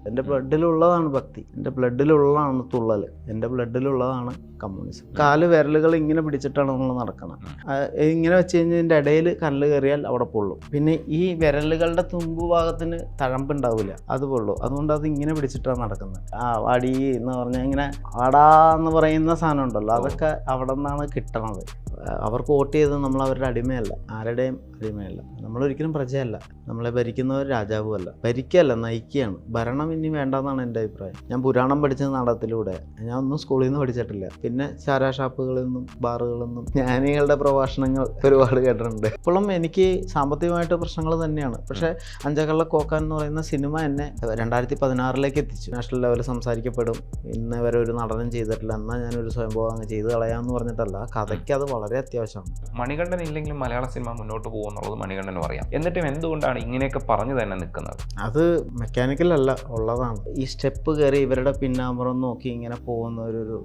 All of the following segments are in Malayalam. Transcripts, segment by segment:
എൻ്റെ ബ്ലഡിലുള്ളതാണ് ഭക്തി, എൻ്റെ ബ്ലഡിലുള്ളതാണ് തുള്ളൽ, എൻ്റെ ബ്ലഡിലുള്ളതാണ് കമ്മ്യൂണിസം. കാല് വിരലുകൾ ഇങ്ങനെ പിടിച്ചിട്ടാണ് നമ്മൾ നടക്കണം. ഇങ്ങനെ വെച്ച് കഴിഞ്ഞാൽ ഇതിൻ്റെ ഇടയിൽ കല്ല് കയറിയാൽ അവിടെ പൊള്ളും. പിന്നെ ഈ വിരലുകളുടെ തുമ്പ് ഭാഗത്തിന് തഴമ്പുണ്ടാവില്ല, അത് പൊള്ളും. അതുകൊണ്ട് അത് ഇങ്ങനെ പിടിച്ചിട്ടാണ് നടക്കുന്നത്. വാടി എന്ന് പറഞ്ഞാൽ ഇങ്ങനെ വാടാ എന്ന് പറയുന്ന സാധനം ഉണ്ടല്ലോ, അതൊക്കെ അവിടെ നിന്നാണ് കിട്ടണത്. അവർക്ക് വോട്ട് ചെയ്ത് നമ്മൾ അവരുടെ അടിമയല്ല, ആരുടെയും അടിമയല്ല. നമ്മളൊരിക്കലും പ്രജയല്ല, നമ്മളെ ഭരിക്കുന്നവർ രാജാവുമല്ല. ഭരിക്കുകയല്ല, നയിക്കുകയാണ്. ഭരണം ഇനി വേണ്ടെന്നാണ് എൻ്റെ അഭിപ്രായം. ഞാൻ പുരാണം പഠിച്ചത് നാടകത്തിലൂടെ, ഞാൻ ഒന്നും സ്കൂളിൽ നിന്ന് പഠിച്ചിട്ടില്ല. പിന്നെ ചാരാ ഷാപ്പുകളിൽ നിന്നും ബാറുകളിൽ നിന്നും ജ്ഞാനികളുടെ പ്രഭാഷണങ്ങൾ ഒരുപാട് കേട്ടിട്ടുണ്ട്. ഇപ്പോഴും എനിക്ക് സാമ്പത്തികമായിട്ട് പ്രശ്നങ്ങൾ തന്നെയാണ്. പക്ഷേ അഞ്ചക്കള്ള കോക്കാൻ എന്ന് പറയുന്ന സിനിമ എന്നെ 2016 എത്തിച്ചു. നാഷണൽ ലെവലിൽ സംസാരിക്കപ്പെടും, ഇന്ന് വരെ ഒരു നടനം ചെയ്തിട്ടില്ല, എന്നാൽ ഞാനൊരു സ്വയംഭോഗം അങ്ങ് ചെയ്ത് കളയാമെന്ന് പറഞ്ഞിട്ടല്ല, കഥയ്ക്ക് അത് വളരെ അത്യാവശ്യമാണ്. മണികണ്ഠൻ ഇല്ലെങ്കിലും മലയാള സിനിമ മുന്നോട്ട് പോകുമെന്നുള്ളത് മണികണ്ഠനും അറിയാം. എന്നിട്ടും എന്തുകൊണ്ടാണ് ഇങ്ങനെയൊക്കെ പറഞ്ഞു തന്നെ നിൽക്കുന്നത്? അത് മെക്കാനിക്കൽ അല്ല, ഉള്ളതാണ്. ഈ സ്റ്റെപ്പ് കയറി ഇവരുടെ പിന്നാമ്പുറം നോക്കി ഇങ്ങനെ പോകുന്ന ഒരു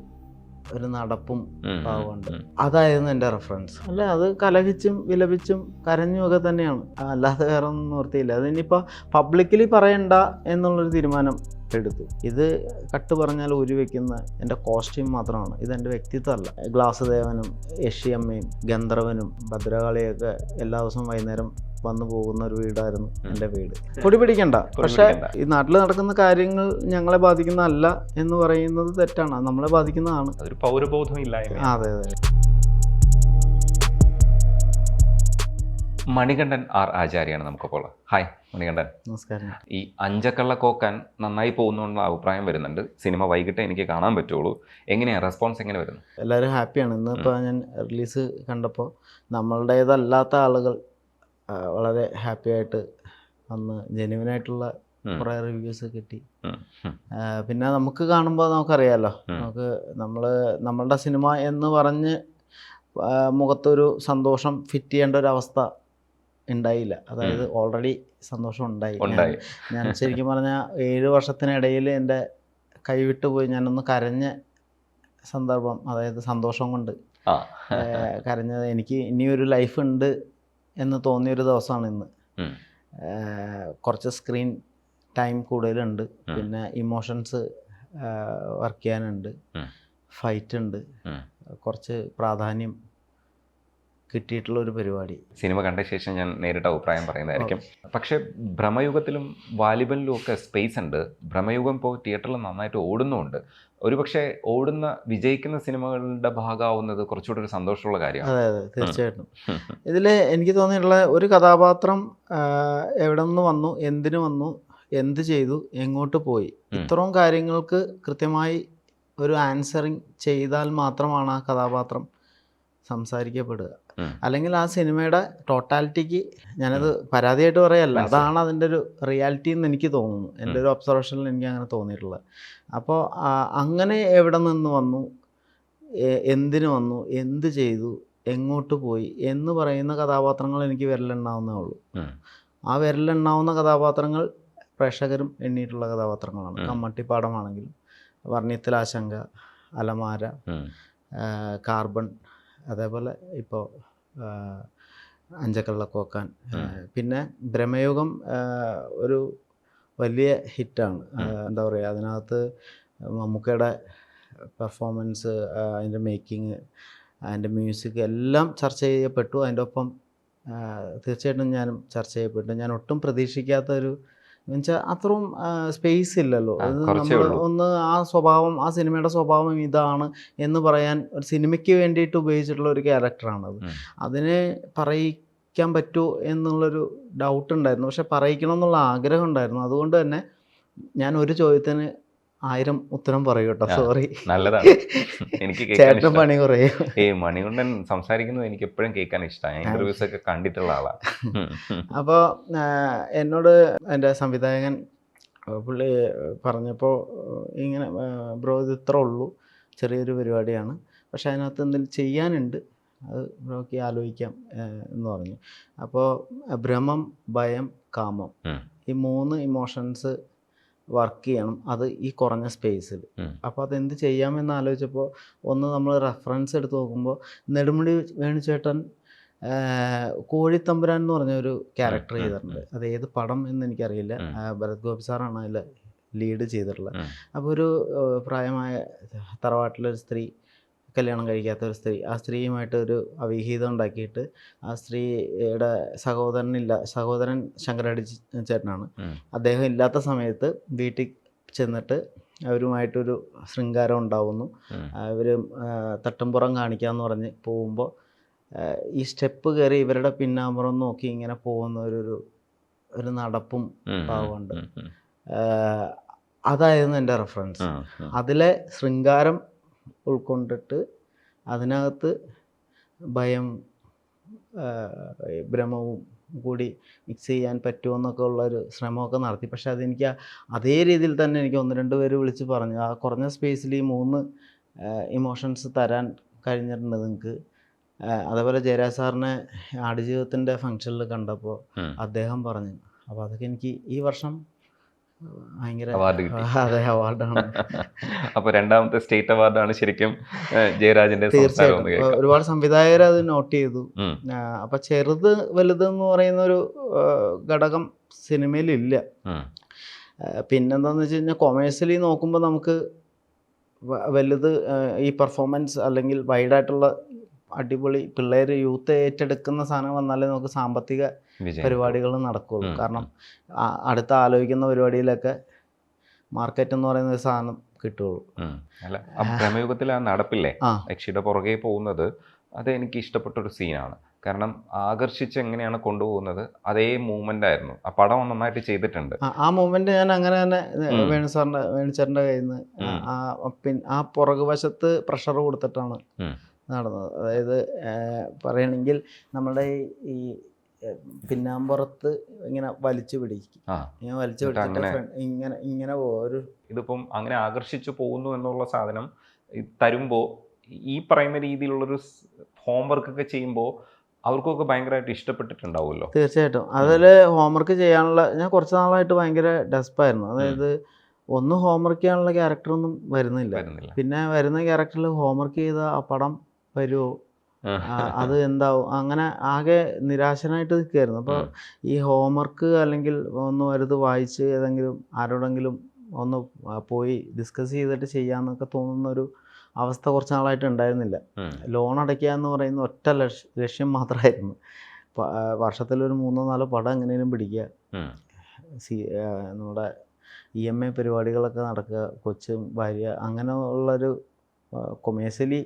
നടപ്പും ഭാവമുണ്ട്. അതായിരുന്നു എൻ്റെ റെഫറൻസ്. അല്ല, അത് കലഹിച്ചും വിലപിച്ചും കരഞ്ഞും ഒക്കെ തന്നെയാണ്, അല്ലാതെ വേറെ ഒന്നും നിവർത്തിയില്ല. അതിനിപ്പോൾ പബ്ലിക്കലി പറയണ്ട എന്നുള്ളൊരു തീരുമാനം എടുത്തു. ഇത് കട്ട് പറഞ്ഞാൽ ഊരി വയ്ക്കുന്ന എൻ്റെ കോസ്റ്റ്യൂം മാത്രമാണ്, ഇതെൻ്റെ വ്യക്തിത്വമല്ല. ഗ്ലാസ് ദേവനും യക്ഷിയമ്മയും ഗന്ധർവനും ഭദ്രകാളിയൊക്കെ എല്ലാ ദിവസവും വൈകുന്നേരം വന്നു പോകുന്ന ഒരു വീടായിരുന്നു എൻ്റെ വീട്. പൊടി പിടിക്കണ്ട. പക്ഷേ ഈ നാട്ടിൽ നടക്കുന്ന കാര്യങ്ങൾ ഞങ്ങളെ ബാധിക്കുന്നതല്ല എന്ന് പറയുന്നത് തെറ്റാണ്, നമ്മളെ ബാധിക്കുന്നതാണ്. ഒരു പൗരബോധം ഇല്ല. അതെ അതെ. മണികണ്ഠൻ ആർ ആചാര്യാണ് നമുക്കപ്പോൾ. ഹായ് മണികണ്ഠൻ. നമസ്കാരം. ഈ അഞ്ചക്കള്ള കോക്കാൻ നന്നായി പോകുന്നുള്ള അഭിപ്രായം വരുന്നുണ്ട്. സിനിമ വൈകിട്ടേ എനിക്ക് കാണാൻ പറ്റുള്ളൂ. എങ്ങനെയാണ് റെസ്പോൺസ്, എങ്ങനെ വരുന്നു? എല്ലാവരും ഹാപ്പിയാണ്. ഇന്നിപ്പോൾ ഞാൻ റിലീസ് കണ്ടപ്പോൾ നമ്മളുടേതല്ലാത്ത ആളുകൾ വളരെ ഹാപ്പി ആയിട്ട് വന്ന് ജെന്യുവനായിട്ടുള്ള കുറേ റിവ്യൂസ് കിട്ടി. പിന്നെ നമുക്ക് കാണുമ്പോൾ നമുക്കറിയാമല്ലോ, നമ്മളുടെ സിനിമ എന്ന് പറഞ്ഞ് മുഖത്തൊരു സന്തോഷം ഫിറ്റ് ചെയ്യേണ്ട ഒരു അവസ്ഥ ഉണ്ടായില്ല. അതായത് ഓൾറെഡി സന്തോഷം ഉണ്ടായി. ഞാൻ ശരിക്കും പറഞ്ഞാൽ 7 വർഷത്തിനിടയിൽ എൻ്റെ കൈവിട്ട് പോയി ഞാനൊന്ന് കരഞ്ഞ സന്ദർഭം, അതായത് സന്തോഷം കൊണ്ട് കരഞ്ഞത്. എനിക്ക് ഇനിയൊരു ലൈഫ് ഉണ്ട് എന്ന് തോന്നിയൊരു ദിവസമാണ് ഇന്ന്. കുറച്ച് സ്ക്രീൻ ടൈം കൂടുതലുണ്ട്, പിന്നെ ഇമോഷൻസ് വർക്ക് ചെയ്യാനുണ്ട്, ഫൈറ്റ് ഉണ്ട്, കുറച്ച് പ്രാധാന്യം കിട്ടിയിട്ടുള്ള ഒരു പരിപാടി. സിനിമ കണ്ട ശേഷം ഞാൻ നേരിട്ട് അഭിപ്രായം പറയുന്നതായിരിക്കും. പക്ഷേ ഭ്രമയുഗത്തിലും വാലിബനിലും ഒക്കെ സ്പേസ് ഉണ്ട്. ഭ്രമയുഗം ഇപ്പോൾ തിയേറ്ററിൽ നന്നായിട്ട് ഓടുന്നുമുണ്ട്. ഒരുപക്ഷെ ഓടുന്ന വിജയിക്കുന്ന സിനിമകളുടെ ഭാഗമാവുന്നത് കുറച്ചുകൂടി ഒരു സന്തോഷമുള്ള കാര്യമാണ്. അതെ അതെ, തീർച്ചയായിട്ടും. ഇതിൽ എനിക്ക് തോന്നിയിട്ടുള്ള ഒരു കഥാപാത്രം എവിടെ നിന്ന് വന്നു, എന്തിനു വന്നു, എന്ത് ചെയ്തു, എങ്ങോട്ട് പോയി, ഇത്രയും കാര്യങ്ങൾക്ക് കൃത്യമായി ഒരു ആൻസറിങ് ചെയ്താൽ മാത്രമാണ് ആ കഥാപാത്രം സംസാരിക്കപ്പെടുക. അല്ലെങ്കിൽ ആ സിനിമയുടെ ടോട്ടാലിറ്റിക്ക്, ഞാനത് പരാതിയായിട്ട് പറയല്ല, അതാണ് അതിൻ്റെ ഒരു റിയാലിറ്റി എന്ന് എനിക്ക് തോന്നുന്നു. എൻ്റെ ഒരു ഒബ്സർവേഷനിൽ എനിക്ക് അങ്ങനെ തോന്നിയിട്ടുള്ളത്. അപ്പോൾ അങ്ങനെ എവിടെ നിന്ന് വന്നു, എന്തിനു വന്നു, എന്ത് ചെയ്തു, എങ്ങോട്ട് പോയി എന്ന് പറയുന്ന കഥാപാത്രങ്ങൾ എനിക്ക് വിരലെണ്ണാവുന്നേ ഉള്ളൂ. ആ വിരലെണ്ണാവുന്ന കഥാപാത്രങ്ങൾ പ്രേക്ഷകരും എണ്ണിയിട്ടുള്ള കഥാപാത്രങ്ങളാണ്. കമ്മട്ടിപ്പാടമാണെങ്കിലും, വർണ്ണിത്തിലാശങ്ക, അലമാര, കാർബൺ, അതേപോലെ ഇപ്പോൾ അഞ്ചക്കള്ള കോക്കാൻ, പിന്നെ ഭ്രമയുഗം ഒരു വലിയ ഹിറ്റാണ്. എന്താ പറയുക, അതിനകത്ത് മമ്മൂക്കയുടെ പെർഫോമൻസ്, അതിൻ്റെ മേക്കിങ്, അതിൻ്റെ മ്യൂസിക് എല്ലാം ചർച്ച ചെയ്യപ്പെട്ടു. അതിൻ്റെ ഒപ്പം തീർച്ചയായിട്ടും ഞാനും ചർച്ച ചെയ്യപ്പെട്ടു. ഞാൻ ഒട്ടും പ്രതീക്ഷിക്കാത്തൊരു, എന്നുവെച്ചാൽ അത്രയും സ്പേസ് ഇല്ലല്ലോ. അത് നമ്മൾ ഒന്ന് ആ സ്വഭാവം, ആ സിനിമയുടെ സ്വഭാവം ഇതാണ് എന്ന് പറയാൻ ഒരു സിനിമയ്ക്ക് വേണ്ടിയിട്ട് ഉപയോഗിച്ചിട്ടുള്ള ഒരു ക്യാരക്ടറാണത്. അതിനെ പറയിക്കാൻ പറ്റുമോ എന്നുള്ളൊരു ഡൗട്ട് ഉണ്ടായിരുന്നു. പക്ഷെ പറയിക്കണം എന്നുള്ള ആഗ്രഹം ഉണ്ടായിരുന്നു. അതുകൊണ്ട് തന്നെ ഞാൻ ഒരു ചോദ്യത്തിന് 1000 ഉത്തരം പറയൂ കേട്ടോ. സോറി, നല്ലതാണ്. എനിക്ക് ചേട്ടൻ പണി കുറയും. മണികണ്ഠൻ സംസാരിക്കുന്നത് എനിക്ക് എപ്പോഴും കേൾക്കാൻ ഇഷ്ടമാണ്. ഇന്റർവ്യൂസ് ഒക്കെ കണ്ടിട്ടുള്ള ആളാണ്. അപ്പോൾ എന്നോട് എൻ്റെ സംവിധായകൻ പുള്ളി പറഞ്ഞപ്പോൾ ഇങ്ങനെ, ബ്രോ ഇത് ഇത്ര ഉള്ളൂ, ചെറിയൊരു പരിപാടിയാണ്, പക്ഷെ അതിനകത്ത് എന്തെങ്കിലും ചെയ്യാനുണ്ട്, അത് ബ്രോക്ക് ആലോചിക്കാം എന്ന് പറഞ്ഞു. അപ്പോൾ ഭ്രമം, ഭയം, കാമം, ഈ 3 ഇമോഷൻസ് വർക്ക് ചെയ്യണം, അത് ഈ കുറഞ്ഞ സ്പേസിൽ. അപ്പോൾ അതെന്ത് ചെയ്യാമെന്ന് ആലോചിച്ചപ്പോൾ, ഒന്ന് നമ്മൾ റെഫറൻസ് എടുത്ത് നോക്കുമ്പോൾ നെടുമുടി വേണുചേട്ടൻ കോഴിത്തമ്പുരാൻ എന്ന് പറഞ്ഞ ഒരു ക്യാരക്ടർ ചെയ്തിട്ടുണ്ട്. അത് ഏത് പടം എന്ന് എനിക്കറിയില്ല. ഭരത് ഗോപി സാറാണ് അതിൽ ലീഡ് ചെയ്തിട്ടുള്ളത്. അപ്പോൾ ഒരു പ്രായമായ തറവാട്ടിലൊരു സ്ത്രീ, കല്യാണം കഴിക്കാത്ത ഒരു സ്ത്രീ, ആ സ്ത്രീയുമായിട്ട് ഒരു അവിഹിതം ഉണ്ടാക്കിയിട്ട് ആ സ്ത്രീയുടെ സഹോദരൻ ശങ്കരടി ചേട്ടനാണ്. അദ്ദേഹം ഇല്ലാത്ത സമയത്ത് വീട്ടിൽ ചെന്നിട്ട് അവരുമായിട്ടൊരു ശൃംഗാരം ഉണ്ടാവുന്നു. അവർ തട്ടുംപുറം കാണിക്കാമെന്ന് പറഞ്ഞ് പോകുമ്പോൾ ഈ സ്റ്റെപ്പ് കയറി ഇവരുടെ പിന്നാമ്പുറം നോക്കി ഇങ്ങനെ പോകുന്ന ഒരു നടപ്പും ഭാവമുണ്ട്. അതായിരുന്നു എൻ്റെ റെഫറൻസ്. അതിലെ ശൃംഗാരം ഉൾക്കൊണ്ടിട്ട് അതിനകത്ത് ഭയം, ഭ്രമവും കൂടി മിക്സ് ചെയ്യാൻ പറ്റുമോ എന്നൊക്കെ ഉള്ളൊരു ശ്രമമൊക്കെ നടത്തി. പക്ഷെ അതെനിക്ക് അതേ രീതിയിൽ തന്നെ എനിക്ക് 1-2 പേര് വിളിച്ച് പറഞ്ഞു, ആ കുറഞ്ഞ സ്പേസിൽ ഈ 3 ഇമോഷൻസ് തരാൻ കഴിഞ്ഞിട്ടുണ്ട് നിങ്ങൾക്ക്. അതേപോലെ ജയരാജ് സാറിനെ ആടുജീവിതത്തിൻ്റെ ഫംഗ്ഷനിൽ കണ്ടപ്പോൾ അദ്ദേഹം പറഞ്ഞു. അപ്പോൾ അതൊക്കെ എനിക്ക് ഈ വർഷം ഭയങ്കര അതെ അവാർഡാണ്. അപ്പോൾ രണ്ടാമത്തെ സ്റ്റേറ്റ് അവാർഡാണ് ശരിക്കും ജയരാജിന്റെ. തീർച്ചയായിട്ടും ഒരുപാട് സംവിധായകർ അത് നോട്ട് ചെയ്തു. അപ്പം ചെറുത് വലുത് എന്ന് പറയുന്ന ഒരു ഘടകം സിനിമയിലില്ല. പിന്നെന്താണെന്ന് വെച്ച് കഴിഞ്ഞാൽ കൊമേഴ്സ്യലി നോക്കുമ്പോൾ നമുക്ക് വലുത് ഈ പെർഫോമൻസ് അല്ലെങ്കിൽ വൈഡായിട്ടുള്ള അടിപൊളി പിള്ളേർ യൂത്ത് ഏറ്റെടുക്കുന്ന സാധനം വന്നാലേ നമുക്ക് സാമ്പത്തിക പരിപാടികൾ നടക്കുകയുള്ളൂ. കാരണം അടുത്ത ആലോചിക്കുന്ന പരിപാടിയിലൊക്കെ മാർക്കറ്റ് എന്ന് പറയുന്ന ഒരു സാധനം കിട്ടുകയുള്ളൂ. അല്ല, പ്രമേയുഗത്തിൽ ആ നടപ്പില്ലേ, യക്ഷിയുടെ പുറകെ പോകുന്നത്, അത് എനിക്ക് ഇഷ്ടപ്പെട്ടൊരു സീനാണ്. കാരണം ആകർഷിച്ച് എങ്ങനെയാണ് കൊണ്ടുപോകുന്നത്, അതേ മൂവ്മെന്റ് ആയിരുന്നു. ആ പടം നന്നായിട്ട് ചെയ്തിട്ടുണ്ട്. ആ മൂവ്മെന്റ് ഞാൻ അങ്ങനെ തന്നെ വേണുചേട്ടൻ്റെ കയ്യിൽ നിന്ന് ആ പുറകു വശത്ത് പ്രഷർ കൊടുത്തിട്ടാണ് നടന്നത്. അതായത് പറയുകയാണെങ്കിൽ നമ്മുടെ ഈ പിന്നാമ്പുറത്ത് ഇങ്ങനെ വലിച്ചു പിടിക്കും, ഇങ്ങനെ വലിച്ചു പിടിച്ചിട്ട് ഇങ്ങനെ ഒരു ഇതിപ്പം അങ്ങനെ ആകർഷിച്ചു പോകുന്നു എന്നുള്ള സാധനം തരുമ്പോൾ ഈ പറയുന്ന രീതിയിലുള്ളൊരു ഹോംവർക്ക് ഒക്കെ ചെയ്യുമ്പോൾ അവർക്കൊക്കെ ഭയങ്കരമായിട്ട് ഇഷ്ടപ്പെട്ടിട്ടുണ്ടാവുമല്ലോ. തീർച്ചയായിട്ടും. അതിൽ ഹോംവർക്ക് ചെയ്യാനുള്ള ഞാൻ കുറച്ച് നാളായിട്ട് ഭയങ്കര ഡെസ്പായിരുന്നു. അതായത് ഒന്ന് ഹോംവർക്ക് ചെയ്യാനുള്ള ക്യാരക്ടറൊന്നും വരുന്നില്ല. പിന്നെ വരുന്ന ക്യാരക്ടറിൽ ഹോംവർക്ക് ചെയ്ത ആ പടം വരുമോ, അത് എന്താവും, അങ്ങനെ ആകെ നിരാശനായിട്ട് നിൽക്കുകയായിരുന്നു. അപ്പോൾ ഈ ഹോംവർക്ക് അല്ലെങ്കിൽ ഒന്ന് വരുത് വായിച്ച് ഏതെങ്കിലും ആരോടെങ്കിലും ഒന്ന് പോയി ഡിസ്കസ് ചെയ്തിട്ട് ചെയ്യാമെന്നൊക്കെ തോന്നുന്നൊരു അവസ്ഥ കുറച്ച് നാളായിട്ട് ഉണ്ടായിരുന്നില്ല. ലോൺ അടയ്ക്കുക എന്ന് പറയുന്ന ഒറ്റ ലക്ഷ്യം മാത്രമായിരുന്നു. വർഷത്തിലൊരു 3-4 പടം എങ്ങനെയും പിടിക്കുക, നമ്മുടെ EMI പരിപാടികളൊക്കെ നടക്കുക, കൊച്ചും ഭാര്യ, അങ്ങനെ ഉള്ളൊരു കൊമേഴ്സ്യലി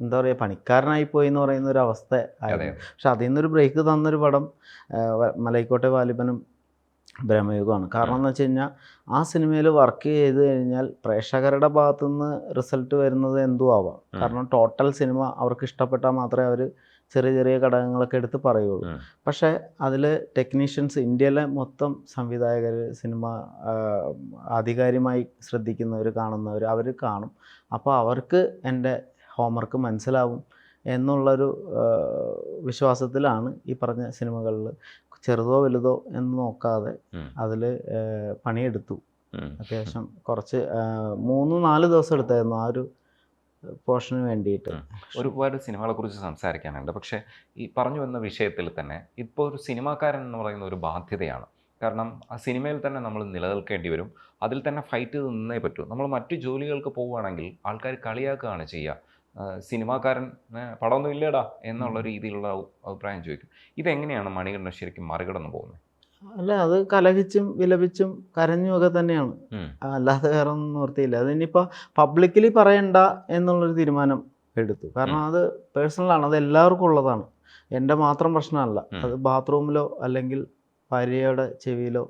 എന്താ പറയുക പണിക്കാരനായിപ്പോയി എന്ന് പറയുന്ന ഒരു അവസ്ഥ ആയിരുന്നു. പക്ഷെ അതിൽ നിന്നൊരു ബ്രേക്ക് തന്നൊരു പടം മലൈക്കോട്ടെ വാലിബനും ഭ്രമയുഗമാണ്. കാരണം എന്ന് വെച്ച് കഴിഞ്ഞാൽ ആ സിനിമയിൽ വർക്ക് ചെയ്ത് കഴിഞ്ഞാൽ പ്രേക്ഷകരുടെ ഭാഗത്തുനിന്ന് റിസൾട്ട് വരുന്നത് എന്തും ആവാം. കാരണം ടോട്ടൽ സിനിമ അവർക്ക് ഇഷ്ടപ്പെട്ടാൽ മാത്രമേ അവർ ചെറിയ ചെറിയ ഘടകങ്ങളൊക്കെ എടുത്ത് പറയുള്ളൂ. പക്ഷേ അതിൽ ടെക്നീഷ്യൻസ്, ഇന്ത്യയിലെ മൊത്തം സംവിധായകർ, സിനിമ ആധികാരികമായി ശ്രദ്ധിക്കുന്നവർ, കാണുന്നവർ, അവർ കാണും. അപ്പോൾ അവർക്ക് എൻ്റെ ഹോംവർക്ക് മനസ്സിലാവും എന്നുള്ളൊരു വിശ്വാസത്തിലാണ് ഈ പറഞ്ഞ സിനിമകളിൽ ചെറുതോ വലുതോ എന്ന് നോക്കാതെ അതിൽ പണിയെടുത്തു. അത്യാവശ്യം കുറച്ച് 3-4 ദിവസം എടുത്തായിരുന്നു ആ ഒരു പോർഷന് വേണ്ടിയിട്ട്. ഒരുപാട് സിനിമകളെ കുറിച്ച് സംസാരിക്കാനുണ്ട്. പക്ഷേ ഈ പറഞ്ഞു വന്ന വിഷയത്തിൽ തന്നെ ഇപ്പോൾ ഒരു സിനിമാക്കാരൻ എന്ന് പറയുന്ന ഒരു ബാധ്യതയാണ്. കാരണം ആ സിനിമയിൽ തന്നെ നമ്മൾ നിലനിൽക്കേണ്ടി വരും. അതിൽ തന്നെ ഫൈറ്റ് ചെയ്ത് നിന്നേ പറ്റൂ. നമ്മൾ മറ്റു ജോലികൾക്ക് പോവുകയാണെങ്കിൽ ആൾക്കാർ കളിയാക്കുകയാണ് ചെയ്യുക. സിനിമാക്കാരൻ പടമൊന്നും ഇല്ലേടാ എന്നുള്ള രീതിയിലുള്ള അഭിപ്രായം ചോദിക്കും. ഇതെങ്ങനെയാണ് മണികണ്ഠൻ ശരിക്കും മറികടന്നു പോകുന്നത്? അല്ല, അത് കലഹിച്ചും വിലപിച്ചും കരഞ്ഞുമൊക്കെ തന്നെയാണ്, അല്ലാതെ വേറെ ഒന്നും നിവൃത്തിയില്ല. അതിനിപ്പോൾ പബ്ലിക്കലി പറയണ്ട എന്നുള്ളൊരു തീരുമാനം എടുത്തു. കാരണം അത് പേഴ്സണലാണ്, അത് എല്ലാവർക്കും ഉള്ളതാണ്, എൻ്റെ മാത്രം പ്രശ്നമല്ല. അത് ബാത്റൂമിലോ അല്ലെങ്കിൽ ഭാര്യയുടെ ചെവിയിലോ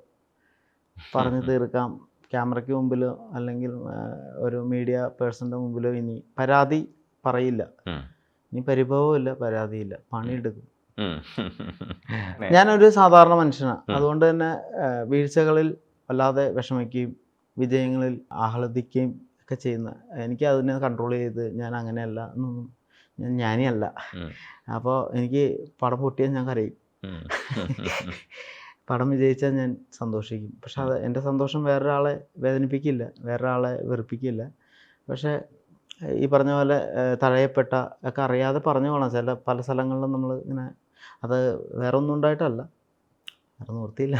പറഞ്ഞു തീർക്കാം, ക്യാമറയ്ക്ക് മുമ്പിലോ അല്ലെങ്കിൽ ഒരു മീഡിയ പേഴ്സൻ്റെ മുമ്പിലോ ഇനി പരാതി പറയില്ല. ഇനി പരിഭവമില്ല, പരാതിയില്ല, പണിയെടുക്കും. ഞാനൊരു സാധാരണ മനുഷ്യനാണ്. അതുകൊണ്ട് തന്നെ വീഴ്ചകളിൽ വല്ലാതെ വിഷമിക്കുകയും വിജയങ്ങളിൽ ആഹ്ലാദിക്കുകയും ഒക്കെ ചെയ്യുന്ന, എനിക്ക് അതിനെ കൺട്രോൾ ചെയ്ത് ഞാൻ അങ്ങനെയല്ല എന്നൊന്നും, ഞാൻ ജ്ഞാനിയല്ല. അപ്പോൾ എനിക്ക് പടം പൊട്ടിയാൽ ഞാൻ കരയും, പടം വിജയിച്ചാൽ ഞാൻ സന്തോഷിക്കും. പക്ഷെ അത് എൻ്റെ സന്തോഷം വേറൊരാളെ വേദനിപ്പിക്കില്ല, വേറൊരാളെ വെറുപ്പിക്കില്ല. പക്ഷേ ഈ പറഞ്ഞ പോലെ തഴയപ്പെട്ട ഒക്കെ അറിയാതെ പറഞ്ഞു പോകണം പല സ്ഥലങ്ങളിലും നമ്മൾ ഇങ്ങനെ. അത് വേറെ ഒന്നും ഉണ്ടായിട്ടല്ല, വേറെ നിവൃത്തിയില്ല.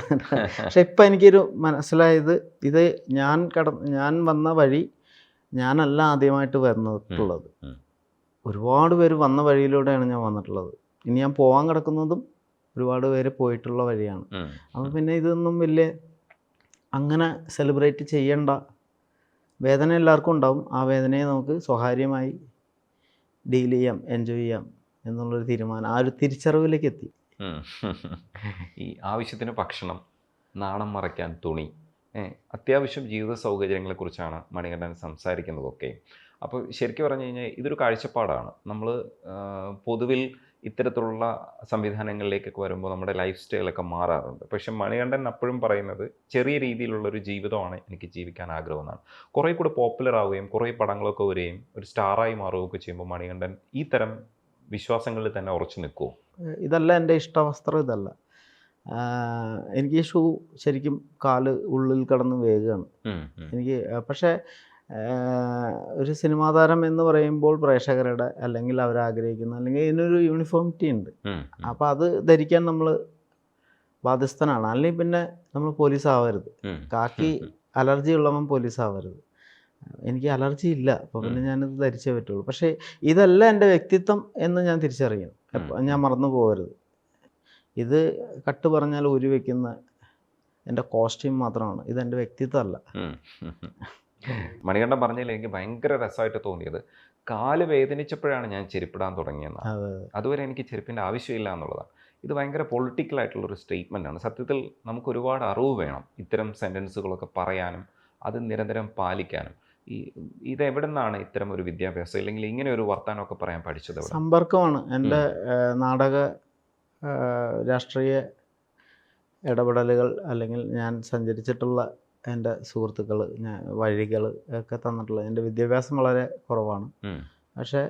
പക്ഷെ ഇപ്പം എനിക്കൊരു മനസ്സിലായത്, ഇത് ഞാൻ വന്ന വഴി ഞാനല്ല ആദ്യമായിട്ട് വന്നിട്ടുള്ളത്. ഒരുപാട് പേര് വന്ന വഴിയിലൂടെയാണ് ഞാൻ വന്നിട്ടുള്ളത്. ഇനി ഞാൻ പോകാൻ കിടക്കുന്നതും ഒരുപാട് പേര് പോയിട്ടുള്ള വഴിയാണ്. അപ്പോൾ പിന്നെ ഇതൊന്നും വലിയ അങ്ങനെ സെലിബ്രേറ്റ് ചെയ്യേണ്ട. വേദന എല്ലാവർക്കും ഉണ്ടാവും. ആ വേദനയെ നമുക്ക് സ്വകാര്യമായി ഡീൽ ചെയ്യാം, എൻജോയ് ചെയ്യാം എന്നുള്ളൊരു തീരുമാനം, ആ ഒരു തിരിച്ചറിവിലേക്ക് എത്തി. ഈ ആവശ്യത്തിന് ഭക്ഷണം, നാണം മറയ്ക്കാൻ തുണി, അത്യാവശ്യം ജീവിത സൗകര്യങ്ങളെക്കുറിച്ചാണ് മണികണ്ഠൻ സംസാരിക്കുന്നതൊക്കെ. അപ്പോൾ ശരിക്കും പറഞ്ഞു കഴിഞ്ഞാൽ ഇതൊരു കാഴ്ചപ്പാടാണ്. നമ്മൾ പൊതുവിൽ ഇത്തരത്തിലുള്ള സംവിധാനങ്ങളിലേക്കൊക്കെ വരുമ്പോൾ നമ്മുടെ ലൈഫ് സ്റ്റൈലൊക്കെ മാറാറുണ്ട്. പക്ഷെ മണികണ്ഠൻ അപ്പോഴും പറയുന്നത് ചെറിയ രീതിയിലുള്ളൊരു ജീവിതമാണ് എനിക്ക് ജീവിക്കാൻ ആഗ്രഹമെന്നാണ്. കുറേ കൂടെ പോപ്പുലർ ആവുകയും കുറേ പടങ്ങളൊക്കെ വരികയും ഒരു സ്റ്റാറായി മാറുകയൊക്കെ ചെയ്യുമ്പോൾ മണികണ്ഠൻ ഈ തരം വിശ്വാസങ്ങളിൽ തന്നെ ഉറച്ചു നിൽക്കുമോ? ഇതല്ല എൻ്റെ ഇഷ്ടവസ്ത്രം, ഇതല്ല. എനിക്ക് ഈ ഷൂ ശരിക്കും കാല് ഉള്ളിൽ കടന്ന് വേഗമാണ് എനിക്ക്. പക്ഷേ ഒരു സിനിമാ താരം എന്ന് പറയുമ്പോൾ പ്രേക്ഷകരുടെ, അല്ലെങ്കിൽ അവരാഗ്രഹിക്കുന്ന, അല്ലെങ്കിൽ ഇതിനൊരു യൂണിഫോമിറ്റി ഉണ്ട്. അപ്പോൾ അത് ധരിക്കാൻ നമ്മൾ ബാധ്യസ്ഥനാണ്. അല്ലെങ്കിൽ പിന്നെ നമ്മൾ പോലീസ് ആവരുത്. കാക്കി അലർജി ഉള്ളവൻ പോലീസ് ആവരുത്. എനിക്ക് അലർജി ഇല്ല, അപ്പോൾ പിന്നെ ഞാനിത് ധരിച്ചേ പറ്റുള്ളൂ. പക്ഷേ ഇതല്ല എൻ്റെ വ്യക്തിത്വം എന്ന് ഞാൻ തിരിച്ചറിയണം. ഞാൻ മറന്നു പോകരുത്. ഇത് കട്ട് പറഞ്ഞാൽ ഊരി വയ്ക്കുന്ന എൻ്റെ കോസ്റ്റ്യൂം മാത്രമാണ്, ഇതെൻ്റെ വ്യക്തിത്വമല്ല. മണികണ്ഠൻ പറഞ്ഞതിൽ എനിക്ക് ഭയങ്കര രസമായിട്ട് തോന്നിയത്, കാല് വേദനിച്ചപ്പോഴാണ് ഞാൻ ചെരുപ്പിടാൻ തുടങ്ങിയെന്നാണ്. അതുവരെ എനിക്ക് ചെരുപ്പിൻ്റെ ആവശ്യമില്ല എന്നുള്ളതാണ്. ഇത് ഭയങ്കര പൊളിറ്റിക്കലായിട്ടുള്ളൊരു സ്റ്റേറ്റ്മെൻറ്റാണ്. സത്യത്തിൽ നമുക്ക് ഒരുപാട് അറിവ് വേണം ഇത്തരം സെൻറ്റൻസുകളൊക്കെ പറയാനും അത് നിരന്തരം പാലിക്കാനും. ഇതെവിടെ നിന്നാണ് ഇത്തരം ഒരു വിദ്യാഭ്യാസം, അല്ലെങ്കിൽ ഇങ്ങനെ ഒരു വർത്തമാനമൊക്കെ പറയാൻ പഠിച്ചത്? സമ്പർക്കമാണ്. എൻ്റെ നാടക രാഷ്ട്രീയ ഇടപെടലുകൾ, അല്ലെങ്കിൽ ഞാൻ സഞ്ചരിച്ചിട്ടുള്ള എൻ്റെ സുഹൃത്തുക്കൾ, വഴികൾ ഒക്കെ തന്നിട്ടുള്ളത്. എൻ്റെ വിദ്യാഭ്യാസം വളരെ കുറവാണ്. പക്ഷേ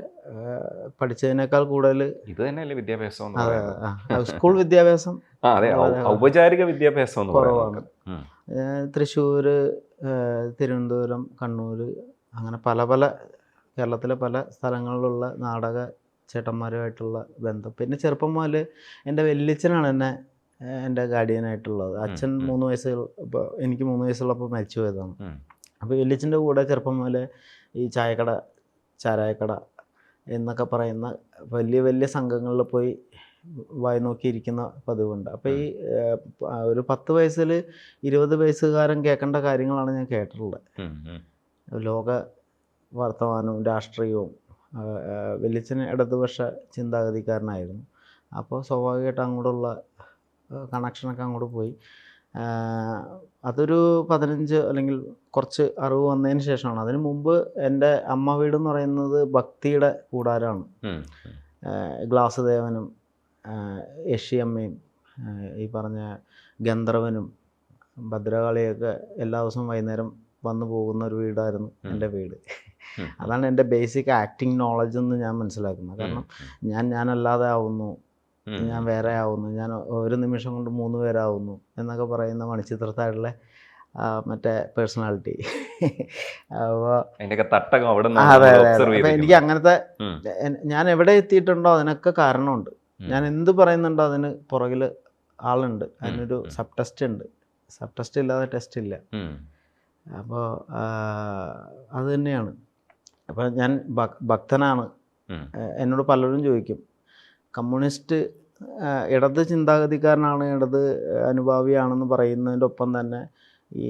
പഠിച്ചതിനേക്കാൾ കൂടുതൽ ഇത് തന്നെയല്ലേ വിദ്യാഭ്യാസം? സ്കൂൾ വിദ്യാഭ്യാസം ഔപചാരിക വിദ്യാഭ്യാസം കുറവാണ്. തൃശ്ശൂർ, തിരുവനന്തപുരം, കണ്ണൂർ, അങ്ങനെ പല പല കേരളത്തിലെ പല സ്ഥലങ്ങളിലുള്ള നാടക ചേട്ടന്മാരുമായിട്ടുള്ള ബന്ധം. പിന്നെ ചെറുപ്പം മുതൽ എൻ്റെ വല്യച്ഛനാണ് എന്നെ എൻ്റെ ഗാർഡിയനായിട്ടുള്ളത്. അച്ഛൻ 3 വയസ്സ്, ഇപ്പോൾ എനിക്ക് 3 വയസ്സുള്ളപ്പോൾ മരിച്ചു പോയതാണ്. അപ്പോൾ വല്യച്ഛൻ്റെ കൂടെ ചെറുപ്പം മുതൽ ഈ ചായക്കട, ചാരായക്കട എന്നൊക്കെ പറയുന്ന വലിയ വലിയ സംഘങ്ങളിൽ പോയി വായി നോക്കിയിരിക്കുന്ന പതിവുണ്ട്. അപ്പോൾ ഈ ഒരു 10 വയസ്സിൽ 20 വയസ്സുകാരൻ കേൾക്കേണ്ട കാര്യങ്ങളാണ് ഞാൻ കേട്ടിട്ടുള്ളത്. ലോക വർത്തമാനവും രാഷ്ട്രീയവും. വല്യച്ഛന് ഇടതുപക്ഷ ചിന്താഗതിക്കാരനായിരുന്നു. അപ്പോൾ സ്വാഭാവികമായിട്ട് അങ്ങോട്ടുള്ള കണക്ഷനൊക്കെ അങ്ങോട്ട് പോയി. അതൊരു 15 അല്ലെങ്കിൽ കുറച്ച് അറിവ് വന്നതിന് ശേഷമാണ്. അതിന് മുമ്പ് എൻ്റെ അമ്മ വീട് എന്ന് പറയുന്നത് ഭക്തിയുടെ കൂടാരമാണ്. ഗ്ലാസ് ദേവനും യക്ഷിയമ്മയും ഈ പറഞ്ഞ ഗന്ധർവനും ഭദ്രകാളിയൊക്കെ എല്ലാ ദിവസവും വൈകുന്നേരം വന്നു പോകുന്ന ഒരു വീടായിരുന്നു എൻ്റെ വീട്. അതാണ് എൻ്റെ ബേസിക് ആക്ടിങ് നോളജ് എന്ന് ഞാൻ മനസ്സിലാക്കുന്നത്. കാരണം ഞാനല്ലാതെ ആവുന്നു, ഞാൻ വേറെ ആവുന്നു, ഞാൻ ഒരു നിമിഷം കൊണ്ട് 3 പേരാവുന്നു എന്നൊക്കെ പറയുന്ന മണിച്ചിത്രത്താഴിലെ മറ്റേ പേഴ്സണാലിറ്റി. അപ്പോൾ അതെ അതെ. അപ്പം എനിക്ക് അങ്ങനത്തെ, ഞാൻ എവിടെ എത്തിയിട്ടുണ്ടോ അതിനൊക്കെ കാരണമുണ്ട്. ഞാൻ എന്ത് പറയുന്നുണ്ടോ അതിന് പുറകിൽ ആളുണ്ട്. അതിനൊരു സബ് ടെസ്റ്റ് ഉണ്ട്. സബ് ടെസ്റ്റ് ഇല്ലാതെ ടെസ്റ്റ് ഇല്ല. അപ്പോൾ അത് തന്നെയാണ്. അപ്പോൾ ഞാൻ ഭക്തനാണ്. എന്നോട് പലരും ചോദിക്കും, കമ്മ്യൂണിസ്റ്റ് ഇടത് ചിന്താഗതിക്കാരനാണ്, ഇടത് അനുഭാവിയാണെന്ന് പറയുന്നതിൻ്റെ ഒപ്പം തന്നെ ഈ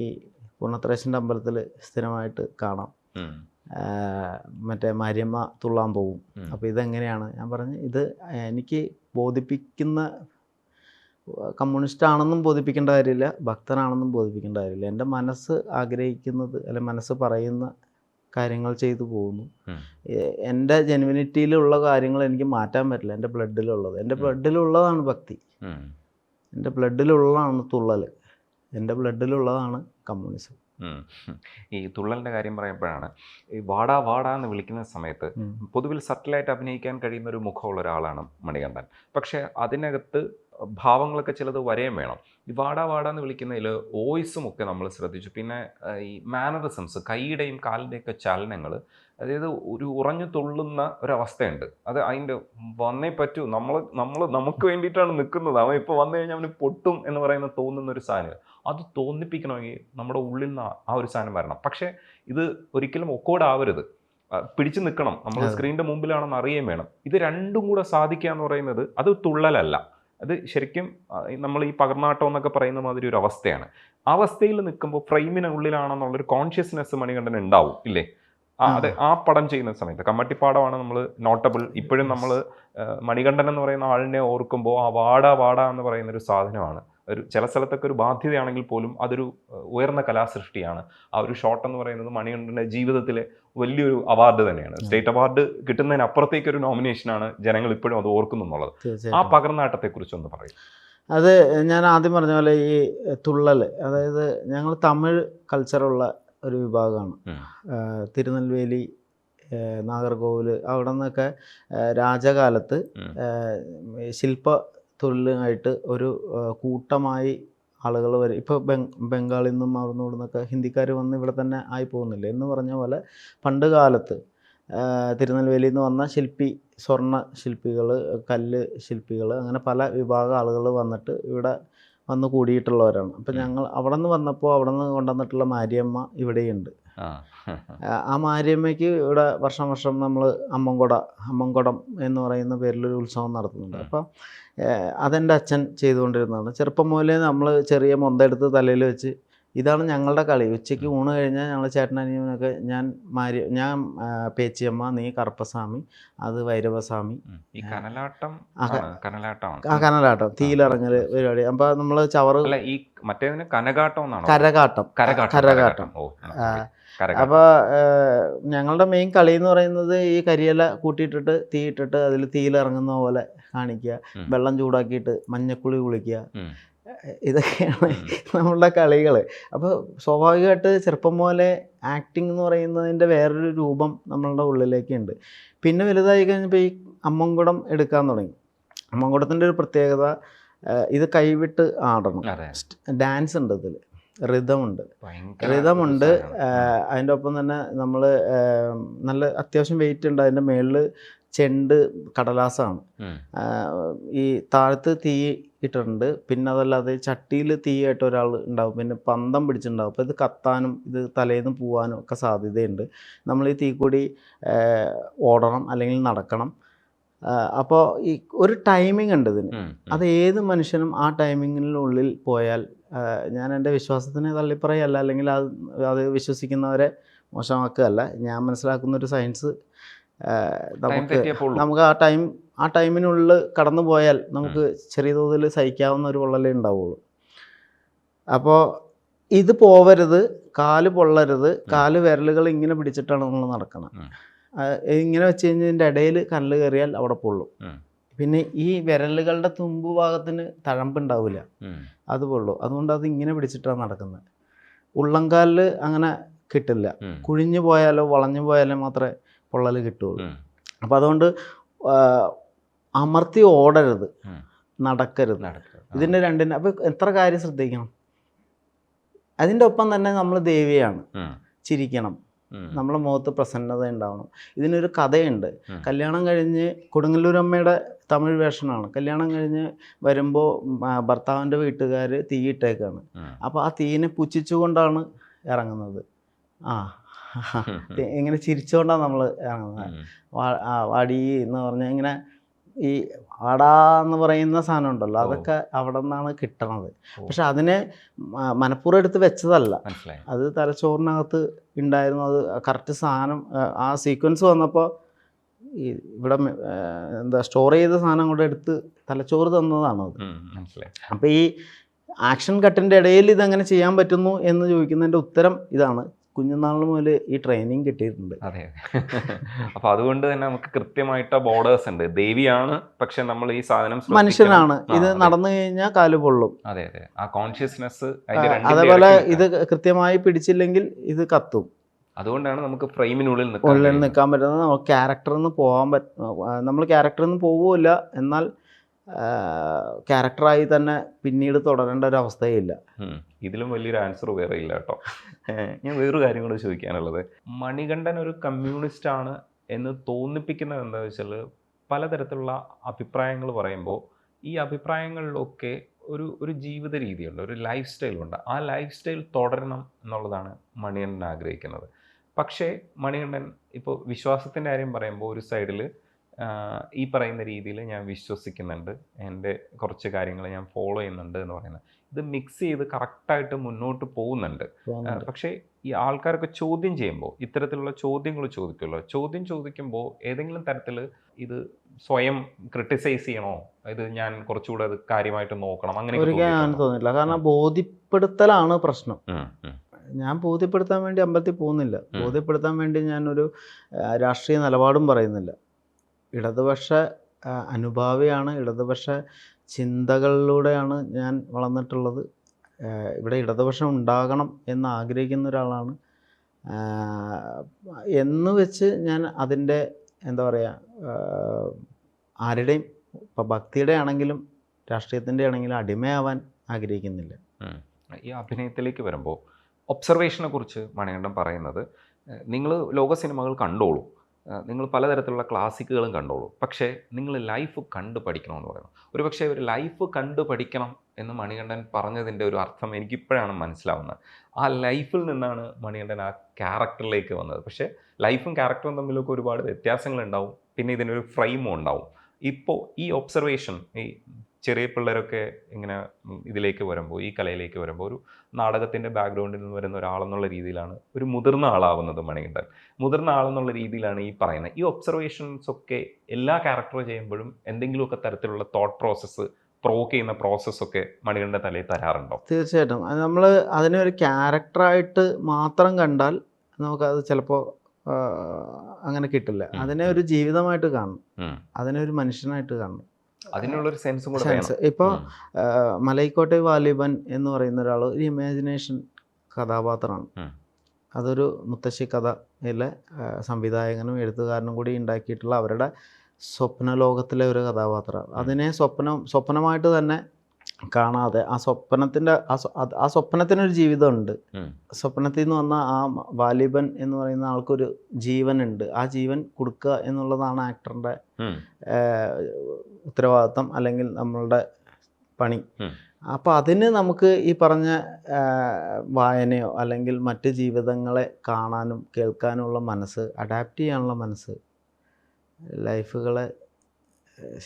പൂർണ്ണത്രേശൻ്റെ അമ്പലത്തിൽ സ്ഥിരമായിട്ട് കാണാം, മറ്റേ മാര്യമ്മ തുള്ളാൻ പോവും. അപ്പോൾ ഇതെങ്ങനെയാണ്? ഞാൻ പറഞ്ഞു, ഇത് എനിക്ക് ബോധിപ്പിക്കുന്ന, കമ്മ്യൂണിസ്റ്റ് ആണെന്നും ബോധിപ്പിക്കേണ്ട കാര്യമില്ല, ഭക്തനാണെന്നും ബോധിപ്പിക്കേണ്ട കാര്യമില്ല. എൻ്റെ മനസ്സ് ആഗ്രഹിക്കുന്നത്, അല്ലെങ്കിൽ മനസ്സ് പറയുന്ന കാര്യങ്ങൾ ചെയ്തു പോകുന്നു. എൻ്റെ ജെനുവിനിറ്റിയിലുള്ള കാര്യങ്ങൾ എനിക്ക് മാറ്റാൻ പറ്റില്ല. എൻ്റെ ബ്ലഡിലുള്ളത്, എൻ്റെ ബ്ലഡിലുള്ളതാണ് ഭക്തി, എൻ്റെ ബ്ലഡിലുള്ളതാണ് തുള്ളൽ, എൻ്റെ ബ്ലഡിലുള്ളതാണ് കമ്മ്യൂണിസം. ഈ തുള്ളലിൻ്റെ കാര്യം പറയുമ്പോഴാണ്, ഈ വാടാ വാടാ എന്ന് വിളിക്കുന്ന സമയത്ത് പൊതുവിൽ സട്ടിലായിട്ട് അഭിനയിക്കാൻ കഴിയുന്ന ഒരു മുഖമുള്ള ഒരാളാണ് മണികണ്ഠൻ. പക്ഷേ അതിനകത്ത് ഭാവങ്ങളൊക്കെ ചിലത് വരെയും വേണം. ഈ വാടാ വാടാന്ന് വിളിക്കുന്നതിൽ വോയിസും ഒക്കെ നമ്മൾ ശ്രദ്ധിച്ചു. പിന്നെ ഈ മാനറിസംസ്, കൈയുടെയും കാലിൻ്റെയൊക്കെ ചലനങ്ങൾ, അതായത് ഒരു ഉറഞ്ഞു തുള്ളുന്ന ഒരവസ്ഥയുണ്ട്. അത് അതിൻ്റെ വന്നേ പറ്റൂ, നമുക്ക് വേണ്ടിയിട്ടാണ് നിൽക്കുന്നത്, അവൻ ഇപ്പോൾ വന്നു കഴിഞ്ഞാൽ അവന് പൊട്ടും എന്ന് പറയുന്ന തോന്നുന്ന ഒരു സാധനം, അത് തോന്നിപ്പിക്കണമെങ്കിൽ നമ്മുടെ ഉള്ളിൽ നിന്ന് ആ ഒരു സാധനം വരണം. പക്ഷേ ഇത് ഒരിക്കലും ഒക്കോടാവരുത്, പിടിച്ചു നിൽക്കണം, നമ്മൾ സ്ക്രീനിൻ്റെ മുമ്പിലാണെന്ന് അറിയുകയും വേണം. ഇത് രണ്ടും കൂടെ സാധിക്കുക എന്ന് പറയുന്നത് അത് തുള്ളലല്ല, അത് ശരിക്കും നമ്മൾ ഈ പകർന്നാട്ടം എന്നൊക്കെ പറയുന്ന മാതിരി ഒരു അവസ്ഥയാണ്. ആ അവസ്ഥയിൽ നിൽക്കുമ്പോൾ ഫ്രെയിമിനുള്ളിലാണെന്നുള്ളൊരു കോൺഷ്യസ്നെസ് മണികണ്ഠൻ ഉണ്ടാവും ഇല്ലേ? അതെ, ആ പടം ചെയ്യുന്ന സമയത്ത് കമ്മട്ടിപ്പാടമാണ് നമ്മൾ നോട്ടബിൾ. ഇപ്പോഴും നമ്മൾ മണികണ്ഠൻ എന്ന് പറയുന്ന ആളിനെ ഓർക്കുമ്പോൾ ആ വാടാ എന്ന് പറയുന്ന ഒരു സാധനമാണ്. ഒരു ചില സ്ഥലത്തൊക്കെ ഒരു ബാധ്യതയാണെങ്കിൽ പോലും അതൊരു ഉയർന്ന കലാസൃഷ്ടിയാണ്. ആ ഒരു ഷോട്ട് എന്ന് പറയുന്നത് മണികണ്ഠൻ്റെ ജീവിതത്തിലെ വലിയൊരു അവാർഡ് തന്നെയാണ്. സ്റ്റേറ്റ് അവാർഡ് കിട്ടുന്നതിനപ്പുറത്തേക്കൊരു നോമിനേഷനാണ്. ജനങ്ങൾ ഇപ്പോഴും അത് ഓർക്കുന്നു എന്നുള്ളത്. ആ പകർന്നാട്ടത്തെക്കുറിച്ച് ഒന്ന് പറയും. അത് ഞാൻ ആദ്യം പറഞ്ഞ പോലെ ഈ തുള്ളൽ, അതായത് ഞങ്ങൾ തമിഴ് കൾച്ചറുള്ള ഒരു വിഭാഗമാണ്. തിരുനെൽവേലി, നാഗർകോവിൽ, അവിടെ നിന്നൊക്കെ രാജകാലത്ത് ശില്പ തൊഴിലുമായിട്ട് ഒരു കൂട്ടമായി ആളുകൾ വരും. ഇപ്പോൾ ബംഗാളിൽ നിന്നും അവിടെ നിന്ന് ഇവിടുന്നൊക്കെ ഹിന്ദിക്കാർ വന്ന് ഇവിടെ തന്നെ ആയി പോകുന്നില്ല എന്ന് പറഞ്ഞ പോലെ പണ്ട് കാലത്ത് തിരുനെൽവേലിയിൽ നിന്ന് വന്ന സ്വർണ്ണ ശില്പികൾ, കല്ല് ശില്പികൾ, അങ്ങനെ പല വിഭാഗം ആളുകൾ വന്നിട്ട് ഇവിടെ വന്ന് കൂടിയിട്ടുള്ളവരാണ്. അപ്പം ഞങ്ങൾ അവിടെ നിന്ന് വന്നപ്പോൾ അവിടെ നിന്ന് കൊണ്ടുവന്നിട്ടുള്ള മാരിയമ്മ ഇവിടെയുണ്ട്. ആ മാരിയമ്മയ്ക്ക് ഇവിടെ വർഷം നമ്മൾ അമ്മൻകുടം എന്ന് പറയുന്ന പേരിലൊരു ഉത്സവം നടത്തുന്നുണ്ട്. അപ്പം അതെൻ്റെ അച്ഛൻ ചെയ്തുകൊണ്ടിരുന്നതാണ്. ചെറുപ്പം മുതലേ നമ്മൾ ചെറിയ മൊന്തെടുത്ത് തലയിൽ വെച്ച്, ഇതാണ് ഞങ്ങളുടെ കളി. ഉച്ചയ്ക്ക് ഊണ് കഴിഞ്ഞാൽ ഞങ്ങൾ ചേട്ടനനിയനൊക്കെ, ഞാൻ പേച്ചിയമ്മ, നീ കറുപ്പസ്വാമി, അത് ഭൈരവസ്വാമി. കനലാട്ടം, തീയിലിറങ്ങൽ പരിപാടി. അപ്പോൾ നമ്മൾ ചവറ്, കരകാട്ടം. അപ്പോൾ ഞങ്ങളുടെ മെയിൻ കളി എന്ന് പറയുന്നത് ഈ കരിയില കൂട്ടിയിട്ടിട്ട് തീയിട്ടിട്ട് അതിൽ തീയിലിറങ്ങുന്ന പോലെ കാണിക്കുക, വെള്ളം ചൂടാക്കിയിട്ട് മഞ്ഞക്കുളി കുളിക്കുക, ഇതൊക്കെയാണ് നമ്മളുടെ കളികൾ. അപ്പോൾ സ്വാഭാവികമായിട്ട് ചെറുപ്പം പോലെ ആക്ടിങ് എന്ന് പറയുന്നതിൻ്റെ വേറൊരു രൂപം നമ്മളുടെ ഉള്ളിലേക്കുണ്ട്. പിന്നെ വലുതായി കഴിഞ്ഞപ്പോൾ ഈ അമ്മൻകുടം എടുക്കാൻ തുടങ്ങി. അമ്മൻകുടത്തിൻ്റെ ഒരു പ്രത്യേകത, ഇത് കൈവിട്ട് ആടണം, ഡാൻസ് ഉണ്ട്, ഇതിൽ റിതമുണ്ട്. അതിൻ്റെ ഒപ്പം തന്നെ നമ്മൾ നല്ല അത്യാവശ്യം വെയിറ്റ് ഉണ്ട്. അതിൻ്റെ മുകളിൽ ചെണ്ട് കടലാസാണ്. ഈ താഴത്ത് തീ ഇട്ടിട്ടുണ്ട്. പിന്നെ അതല്ലാതെ ചട്ടിയിൽ തീയായിട്ട് ഒരാൾ ഉണ്ടാവും. പിന്നെ പന്തം പിടിച്ചിട്ടുണ്ടാവും. അപ്പോൾ ഇത് കത്താനും ഇത് തലേന്ന് പോകാനും ഒക്കെ സാധ്യതയുണ്ട്. നമ്മൾ ഈ തീക്കൂടി ഓടണം അല്ലെങ്കിൽ നടക്കണം. അപ്പോൾ ഈ ഒരു ടൈമിംഗ് ഉണ്ട് ഇതിന്. അത് ഏത് മനുഷ്യനും ആ ടൈമിങ്ങിനുള്ളിൽ പോയാൽ, ഞാൻ എൻ്റെ വിശ്വാസത്തിനെ തള്ളിപ്പറയല്ല, അല്ലെങ്കിൽ അത് വിശ്വസിക്കുന്നവരെ മോശമാക്കുകയല്ല, ഞാൻ മനസ്സിലാക്കുന്നൊരു സയൻസ്, നമുക്ക് ആ ടൈമിനുള്ളിൽ കടന്നു പോയാൽ നമുക്ക് ചെറിയ തോതിൽ സഹിക്കാവുന്ന ഒരു പൊള്ളലേ ഉണ്ടാവുള്ളൂ. അപ്പോൾ ഇത് പോവരുത്, കാല് പൊള്ളരുത്, കാല് വിരലുകൾ ഇങ്ങനെ പിടിച്ചിട്ടാണ് നമ്മൾ നടക്കണം. ഇങ്ങനെ വെച്ച് കഴിഞ്ഞാൽ ഇതിൻ്റെ ഇടയിൽ കല്ല് കയറിയാൽ അവിടെ പൊള്ളും. പിന്നെ ഈ വിരലുകളുടെ തുമ്പ് ഭാഗത്തിന് തഴമ്പുണ്ടാവില്ല, അത് പൊള്ളും. അതുകൊണ്ട് അത് ഇങ്ങനെ പിടിച്ചിട്ടാണ് നടക്കുന്നത്. ഉള്ളംകാലിൽ അങ്ങനെ കിട്ടില്ല. കുഴിഞ്ഞു പോയാലോ വളഞ്ഞു പോയാലോ മാത്രമേ പൊള്ളൽ കിട്ടുള്ളൂ. അപ്പം അതുകൊണ്ട് അമർത്തി ഓടരുത്, നടക്കരുത്. ഇതിൻ്റെ രണ്ടിന് അപ്പം എത്ര കാര്യം ശ്രദ്ധിക്കണം. അതിൻ്റെ ഒപ്പം തന്നെ നമ്മൾ ദേവിയാണ്, ചിരിക്കണം, നമ്മളെ മുഖത്ത് പ്രസന്നത ഉണ്ടാവണം. ഇതിനൊരു കഥയുണ്ട്. കല്യാണം കഴിഞ്ഞ്, കൊടുങ്ങല്ലൂരമ്മയുടെ തമിഴ് വേഷനാണ്. കല്യാണം കഴിഞ്ഞ് വരുമ്പോൾ ഭർത്താവിൻ്റെ വീട്ടുകാർ തീയിട്ടേക്കാണ്. അപ്പോൾ ആ തീയിനെ പുച്ഛിച്ചുകൊണ്ടാണ് ഇറങ്ങുന്നത്. ഇങ്ങനെ ചിരിച്ചുകൊണ്ടാണ് നമ്മൾ ഇറങ്ങുന്നത്. വാടി എന്ന് പറഞ്ഞാൽ ഇങ്ങനെ ഈ വാടാ എന്ന് പറയുന്ന സാധനം ഉണ്ടല്ലോ, അതൊക്കെ അവിടെ നിന്നാണ് കിട്ടണത്. പക്ഷെ അതിനെ മനഃപൂർവ്വം എടുത്ത് വെച്ചതല്ല, അത് തലച്ചോറിനകത്ത് ഉണ്ടായിരുന്നു. അത് കറക്റ്റ് സാധനം, ആ സീക്വൻസ് വന്നപ്പോൾ ഈ ഇവിടെ സ്റ്റോർ ചെയ്ത സാധനം കൂടെ എടുത്ത് തലച്ചോറ് തന്നതാണത്. അപ്പോൾ ഈ ആക്ഷൻ കട്ടിൻ്റെ ഇടയിൽ ഇതെങ്ങനെ ചെയ്യാൻ പറ്റുന്നു എന്ന് ചോദിക്കുന്നതിൻ്റെ ഉത്തരം ഇതാണ്. കുഞ്ഞുനാൾ മുതൽ ഈ ട്രെയിനിങ് കിട്ടിയിട്ടുണ്ട്. അതെ. അപ്പോൾ അതുകൊണ്ട് തന്നെ നമുക്ക് കൃത്യമായിട്ട് ബോർഡേഴ്സ് ഉണ്ട്. ദേവിയാണ്, പക്ഷെ നമ്മൾ ഈ സാധനം മനുഷ്യനാണ്. ഇത് നടന്നു കഴിഞ്ഞാൽ കാല് പൊള്ളും. അതെ അതെ, ആ കോൺഷ്യസ്നെസ്. അതേപോലെ ഇത് കൃത്യമായി പിടിച്ചില്ലെങ്കിൽ ഇത് കത്തും. അതുകൊണ്ടാണ് നമുക്ക് ഫ്രെയിമിനുള്ളിൽ നിൽക്കാൻ പറ്റുന്നത്. നമുക്ക് ക്യാരക്ടറിൽ നിന്ന് പോകാൻ നമ്മൾ ക്യാരക്ടറിൽ നിന്ന് പോവില്ല, എന്നാൽ ക്യാരക്ടറായി തന്നെ പിന്നീട് തുടരേണ്ട ഒരു അവസ്ഥയില്ല. ഇതിലും വലിയൊരു ആൻസർ വേറെ ഇല്ല കേട്ടോ. ഞാൻ വേറൊരു കാര്യം കൂടെ ചോദിക്കാനുള്ളത്, മണികണ്ഠൻ ഒരു കമ്മ്യൂണിസ്റ്റ് ആണ് എന്ന് തോന്നിപ്പിക്കുന്നത് എന്താണെന്ന് വെച്ചാൽ പലതരത്തിലുള്ള അഭിപ്രായങ്ങൾ പറയുമ്പോൾ ഈ അഭിപ്രായങ്ങളിലൊക്കെ ഒരു ജീവിത രീതിയുണ്ട്, ഒരു ലൈഫ് സ്റ്റൈലുണ്ട്. ആ ലൈഫ് സ്റ്റൈൽ തുടരണം എന്നുള്ളതാണ് മണികണ്ഠൻ ആഗ്രഹിക്കുന്നത്. പക്ഷേ മണികണ്ഠൻ ഇപ്പോൾ വിശ്വാസത്തിൻ്റെ കാര്യം പറയുമ്പോൾ ഒരു സൈഡിൽ ഈ പറയുന്ന രീതിയിൽ ഞാൻ വിശ്വസിക്കുന്നുണ്ട്, എൻ്റെ കുറച്ച് കാര്യങ്ങൾ ഞാൻ ഫോളോ ചെയ്യുന്നുണ്ട് എന്ന് പറയുന്നത്, ഇത് മിക്സ് ചെയ്ത് കറക്റ്റായിട്ട് മുന്നോട്ട് പോകുന്നുണ്ട്. പക്ഷേ ഈ ആൾക്കാരൊക്കെ ചോദ്യം ചെയ്യുമ്പോൾ ഇത്തരത്തിലുള്ള ചോദ്യങ്ങൾ ചോദിക്കുമല്ലോ, ചോദ്യം ചോദിക്കുമ്പോൾ ഏതെങ്കിലും തരത്തിൽ ഇത് സ്വയം ക്രിട്ടിസൈസ് ചെയ്യണോ, ഇത് ഞാൻ കുറച്ചുകൂടെ അത് കാര്യമായിട്ട് നോക്കണം, അങ്ങനെ ഒരിക്കലും തോന്നില്ല. കാരണം ബോധ്യപ്പെടുത്തലാണ് പ്രശ്നം. ഞാൻ ബോധ്യപ്പെടുത്താൻ വേണ്ടി അമ്പലത്തിൽ പോകുന്നില്ല, ബോധ്യപ്പെടുത്താൻ വേണ്ടി ഞാനൊരു രാഷ്ട്രീയ നിലപാടും പറയുന്നില്ല. ഇടതുപക്ഷ അനുഭാവിയാണ്, ഇടതുപക്ഷ ചിന്തകളിലൂടെയാണ് ഞാൻ വളർന്നിട്ടുള്ളത്. ഇവിടെ ഇടതുപക്ഷം ഉണ്ടാകണം എന്ന് ആഗ്രഹിക്കുന്ന ഒരാളാണ്. എന്ന് വെച്ച് ഞാൻ അതിൻ്റെ എന്താ പറയുക, ആരുടെയും ഇപ്പം ഭക്തിയുടെ ആണെങ്കിലും രാഷ്ട്രീയത്തിൻ്റെ ആണെങ്കിലും അടിമയാവാൻ ആഗ്രഹിക്കുന്നില്ല. ഈ അഭിനയത്തിലേക്ക് വരുമ്പോൾ ഒബ്സർവേഷനെ കുറിച്ച് മണികണ്ഠൻ പറയുന്നത്, നിങ്ങൾ ലോക സിനിമകൾ കണ്ടോളൂ, നിങ്ങൾ പലതരത്തിലുള്ള ക്ലാസിക്കുകളും കണ്ടോളൂ, പക്ഷേ നിങ്ങൾ ലൈഫ് കണ്ടു പഠിക്കണമെന്ന് പറയുന്നു. ഒരു പക്ഷേ ഒരു ലൈഫ് കണ്ടു പഠിക്കണം എന്ന് മണികണ്ഠൻ പറഞ്ഞതിൻ്റെ ഒരു അർത്ഥം എനിക്കിപ്പോഴാണ് മനസ്സിലാവുന്നത്. ആ ലൈഫിൽ നിന്നാണ് മണികണ്ഠൻ ആ ക്യാരക്ടറിലേക്ക് വന്നത്. പക്ഷേ ലൈഫും ക്യാരക്ടറും തമ്മിലൊക്കെ ഒരുപാട് വ്യത്യാസങ്ങളുണ്ടാവും, പിന്നെ ഇതിനൊരു ഫ്രെയിമും ഉണ്ടാവും. ഇപ്പോൾ ഈ ഒബ്സർവേഷൻ, ഈ ചെറിയ പിള്ളേരൊക്കെ ഇങ്ങനെ ഇതിലേക്ക് വരുമ്പോൾ, ഈ കലയിലേക്ക് വരുമ്പോൾ, ഒരു നാടകത്തിൻ്റെ ബാക്ക്ഗ്രൗണ്ടിൽ നിന്ന് വരുന്ന ഒരാളെന്നുള്ള രീതിയിലാണ് ഒരു മുതിർന്ന ആളാവുന്നത് മണികണ്ഠൻ. മുതിർന്ന ആളെന്നുള്ള രീതിയിലാണ് ഈ പറയുന്നത്. ഈ ഒബ്സർവേഷൻസ് ഒക്കെ എല്ലാ ക്യാരക്ടർ ചെയ്യുമ്പോഴും എന്തെങ്കിലുമൊക്കെ തരത്തിലുള്ള തോട്ട് പ്രോസസ്സ്, പ്രൊവോക്ക് ചെയ്യുന്ന പ്രോസസ്സൊക്കെ മണികണ്ഠൻ്റെ തലയിൽ തരാറുണ്ടോ? തീർച്ചയായിട്ടും. നമ്മൾ അതിനെ ഒരു ക്യാരക്ടറായിട്ട് മാത്രം കണ്ടാൽ നമുക്കത് ചിലപ്പോൾ അങ്ങനെ കിട്ടില്ല. അതിനെ ഒരു ജീവിതമായിട്ട് കാണണം, അതിനെ ഒരു മനുഷ്യനായിട്ട് കാണണം. അതിനുള്ളൊരു സെൻസും കൂടെ വേണം. ഇപ്പോൾ മലൈക്കോട്ടെ വാലിബൻ എന്ന് പറയുന്ന ഒരാൾ ഒരു ഇമാജിനേഷൻ കഥാപാത്രമാണ്. അതൊരു മുത്തശ്ശി കഥയിലെ സംവിധായകനും എഴുത്തുകാരനും കൂടി ഉണ്ടാക്കിയിട്ടുള്ള അവരുടെ സ്വപ്നലോകത്തിലെ ഒരു കഥാപാത്രം. അതിനെ സ്വപ്നമായിട്ട് തന്നെ കാണാതെ ആ സ്വപ്നത്തിനൊരു ജീവിതമുണ്ട്. സ്വപ്നത്തിൽ നിന്ന് വന്ന ആ വാലിബൻ എന്ന് പറയുന്ന ആൾക്കൊരു ജീവനുണ്ട്. ആ ജീവൻ കൊടുക്കുക എന്നുള്ളതാണ് ആക്ടറിൻ്റെ ഉത്തരവാദിത്തം, അല്ലെങ്കിൽ നമ്മളുടെ പണി. അപ്പോൾ അതിന് നമുക്ക് ഈ പറഞ്ഞ വായനയോ അല്ലെങ്കിൽ മറ്റ് ജീവിതങ്ങളെ കാണാനും കേൾക്കാനുമുള്ള മനസ്സ്, അഡാപ്റ്റ് ചെയ്യാനുള്ള മനസ്സ്, ലൈഫുകളെ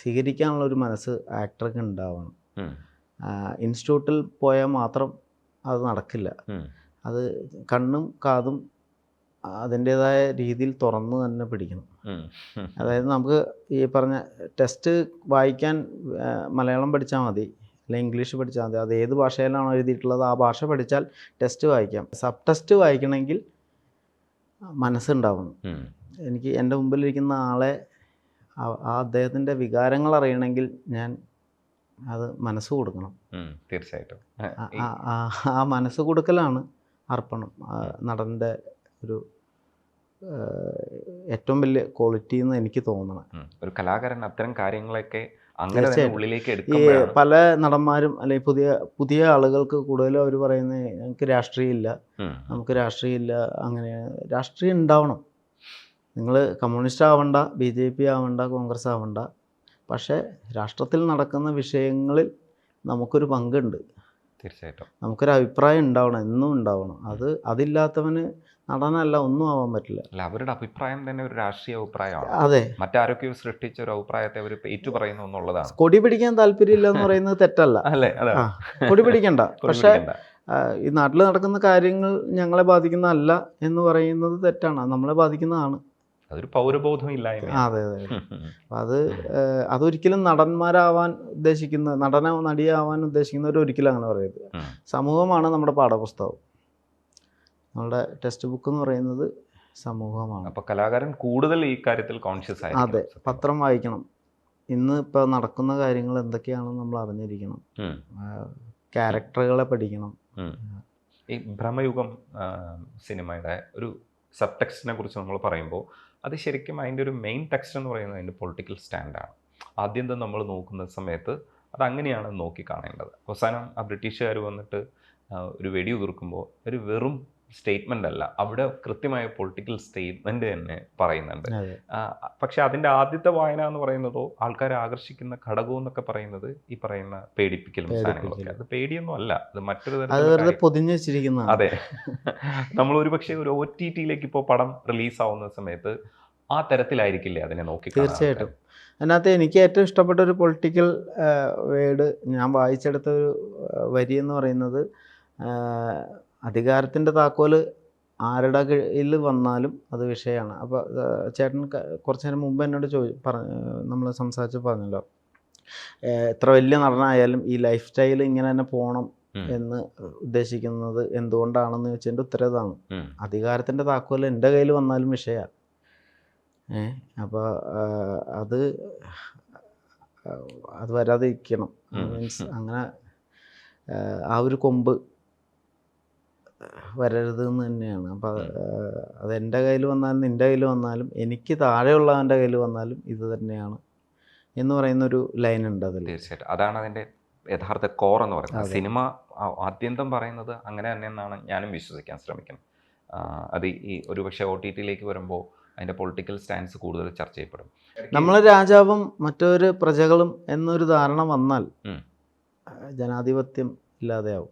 സ്വീകരിക്കാനുള്ള ഒരു മനസ്സ് ആക്ടർക്ക് ഉണ്ടാവണം. ഇൻസ്റ്റിറ്റ്യൂട്ടിൽ പോയാൽ മാത്രം അത് നടക്കില്ല. അത് കണ്ണും കാതും അതിൻ്റേതായ രീതിയിൽ തുറന്ന് തന്നെ പിടിക്കണം. അതായത് നമുക്ക് ഈ പറഞ്ഞ ടെസ്റ്റ് വായിക്കാൻ മലയാളം പഠിച്ചാൽ മതി, അല്ലെങ്കിൽ ഇംഗ്ലീഷ് പഠിച്ചാൽ മതി. അത് ഏത് ഭാഷയിലാണോ എഴുതിയിട്ടുള്ളത് ആ ഭാഷ പഠിച്ചാൽ ടെസ്റ്റ് വായിക്കാം. സബ് ടെസ്റ്റ് വായിക്കണമെങ്കിൽ മനസ്സുണ്ടാവണം. എനിക്ക് എൻ്റെ മുമ്പിലിരിക്കുന്ന ആളെ അദ്ദേഹത്തിൻ്റെ വികാരങ്ങൾ അറിയണമെങ്കിൽ ഞാൻ അത് മനസ്സ് കൊടുക്കണം. തീർച്ചയായിട്ടും ആ മനസ്സ് കൊടുക്കലാണ് അർപ്പണം. നടൻ്റെ ഒരു ഏറ്റവും വലിയ ക്വാളിറ്റി എന്ന് എനിക്ക് തോന്നണം. ഒരു കലാകാരൻ അത്തരം കാര്യങ്ങളൊക്കെ അങ്ങനെ ഉള്ളിലേക്ക് ഈ പല നടന്മാരും അല്ലെങ്കിൽ പുതിയ ആളുകൾക്ക് കൂടുതലും അവർ പറയുന്നത് ഞങ്ങൾക്ക് രാഷ്ട്രീയമില്ല, നമുക്ക് രാഷ്ട്രീയമില്ല. അങ്ങനെ രാഷ്ട്രീയം ഉണ്ടാവണം. നിങ്ങൾ കമ്മ്യൂണിസ്റ്റ് ആവണ്ട, BJP ആവണ്ട, കോൺഗ്രസ് ആവണ്ട, പക്ഷേ രാഷ്ട്രത്തിൽ നടക്കുന്ന വിഷയങ്ങളിൽ നമുക്കൊരു പങ്കുണ്ട്. തീർച്ചയായിട്ടും നമുക്കൊരു അഭിപ്രായം ഉണ്ടാവണം, എന്നും ഉണ്ടാവണം. അതില്ലാത്തവന് നടനല്ല, ഒന്നും ആവാൻ പറ്റില്ല. അല്ല, അവരുടെ അഭിപ്രായം തന്നെ ഒരു രാഷ്ട്രീയ അഭിപ്രായമാണ്. അതെ, മറ്റാരൊക്കെയോ സൃഷ്ടിച്ച ഒരു അഭിപ്രായത്തെ അവർ ഏറ്റു പറയുന്നു എന്നുള്ളതാണ്. കൊടി പിടിക്കാൻ താല്പര്യമില്ല എന്ന് പറയുന്നത് തെറ്റല്ല. അല്ലേ? കൊടി പിടിക്കണ്ട. പക്ഷേ ഈ നാട്ടിൽ നടക്കുന്ന കാര്യങ്ങൾ ഞങ്ങളെ ബാധിക്കുന്നതല്ല എന്ന് പറയുന്നത് തെറ്റാണ്. നമ്മളെ ബാധിക്കുന്നതാണ്. അതൊരു പൗരബോധം ഇല്ലായ്മ. അതെ അതെ. അതൊരിക്കലും നടന്മാരാവാൻ ഉദ്ദേശിക്കുന്ന, നടിയാവാൻ ഉദ്ദേശിക്കുന്നവർ ഒരിക്കലും അങ്ങനെ പറയരുത്. സമൂഹമാണ് നമ്മുടെ പാഠപുസ്തകം. നമ്മുടെ ടെക്സ്റ്റ് ബുക്ക് എന്ന് പറയുന്നത് സമൂഹമാണ്. അപ്പോൾ കലാകാരൻ കൂടുതൽ ഈ കാര്യത്തിൽ കോൺഷ്യസ് ആയിരിക്കണം. അതെ, പത്രം വായിക്കണം. ഇന്ന് ഇപ്പോൾ നടക്കുന്ന കാര്യങ്ങൾ എന്തൊക്കെയാണെന്ന് നമ്മൾ അറിഞ്ഞിരിക്കണം. ക്യാരക്ടറുകളെ പഠിക്കണം. ഈ ഭ്രമയുഗം സിനിമയുടെ ഒരു സബ് ടെക്സ്റ്റിനെ കുറിച്ച് നമ്മൾ പറയുമ്പോൾ അത് ശരിക്കും അതിൻ്റെ ഒരു മെയിൻ ടെക്സ്റ്റ് എന്ന് പറയുന്നത് അതിൻ്റെ പൊളിറ്റിക്കൽ സ്റ്റാൻഡാണ്. ആദ്യന്തം നമ്മൾ നോക്കുന്ന സമയത്ത് അതങ്ങനെയാണ് നോക്കി കാണേണ്ടത്. അവസാനം ആ ബ്രിട്ടീഷുകാർ വന്നിട്ട് ഒരു വെടിയുതിർക്കുമ്പോൾ ഒരു വെറും സ്റ്റേറ്റ്മെൻ്റ് അല്ല, അവിടെ കൃത്യമായ പൊളിറ്റിക്കൽ സ്റ്റേറ്റ്മെൻറ്റ് തന്നെ പറയുന്നുണ്ട്. പക്ഷെ അതിൻ്റെ ആദ്യത്തെ വായന എന്ന് പറയുന്നതോ ആൾക്കാരെ ആകർഷിക്കുന്ന ഘടകം എന്നൊക്കെ പറയുന്നത് ഈ പറയുന്ന പേടിപ്പിക്കലും സാധനങ്ങളൊക്കെ. അത് പേടിയൊന്നും അല്ല, അത് മറ്റൊരു തരത്തിൽ പൊതിഞ്ഞു വെച്ചിരിക്കുന്ന. അതെ, നമ്മൾ ഒരു പക്ഷേ ഒരു OTT-യിലേക്ക് ഇപ്പോൾ പടം റിലീസാവുന്ന സമയത്ത് ആ തരത്തിലായിരിക്കില്ലേ അതിനെ നോക്കി. തീർച്ചയായിട്ടും. അതിനകത്ത് എനിക്ക് ഏറ്റവും ഇഷ്ടപ്പെട്ട ഒരു പൊളിറ്റിക്കൽ വേർഡ് ഞാൻ വായിച്ചെടുത്ത ഒരു വരി എന്ന് പറയുന്നത്, അധികാരത്തിൻ്റെ താക്കോല് ആരുടെ കയ്യിൽ വന്നാലും അത് വിഷയമാണ്. അപ്പോൾ ചേട്ടൻ കുറച്ച് നേരം മുമ്പ് എന്നോട് നമ്മൾ സംസാരിച്ച് പറഞ്ഞല്ലോ, എത്ര വലിയ നടനായാലും ഈ ലൈഫ് സ്റ്റൈൽ ഇങ്ങനെ തന്നെ പോകണം എന്ന് ഉദ്ദേശിക്കുന്നത് എന്തുകൊണ്ടാണെന്ന് ചോദിച്ചതിൻ്റെ ഉത്തരം ഇതാണ്. അധികാരത്തിൻ്റെ താക്കോല് എൻ്റെ കയ്യിൽ വന്നാലും വിഷയമാണ്. അപ്പോൾ അത് വരാതിരിക്കണം. മീൻസ് അങ്ങനെ ആ ഒരു കൊമ്പ് വരരുത് എന്ന് തന്നെയാണ്. അപ്പോൾ അത് എൻ്റെ കയ്യിൽ വന്നാലും നിൻ്റെ കയ്യിൽ വന്നാലും എനിക്ക് താഴെയുള്ളവൻ്റെ കയ്യിൽ വന്നാലും ഇത് തന്നെയാണ് എന്ന് പറയുന്നൊരു ലൈനുണ്ട് അതിൽ. തീർച്ചയായിട്ടും അതാണ് അതിൻ്റെ യഥാർത്ഥ കോർ എന്ന് പറയുന്നത്. സിനിമ ആദ്യന്തം പറയുന്നത് അങ്ങനെ തന്നെ എന്നാണ് ഞാനും വിശ്വസിക്കാൻ ശ്രമിക്കുന്നത്. അത് ഈ ഒരുപക്ഷെ OTT-യിലേക്ക് വരുമ്പോൾ അതിൻ്റെ പൊളിറ്റിക്കൽ സ്റ്റാൻസ് കൂടുതൽ ചർച്ച ചെയ്യപ്പെടും. നമ്മൾ രാജാവും മറ്റൊരു പ്രജകളും എന്നൊരു ധാരണ വന്നാൽ ജനാധിപത്യം ഇല്ലാതെയാവും.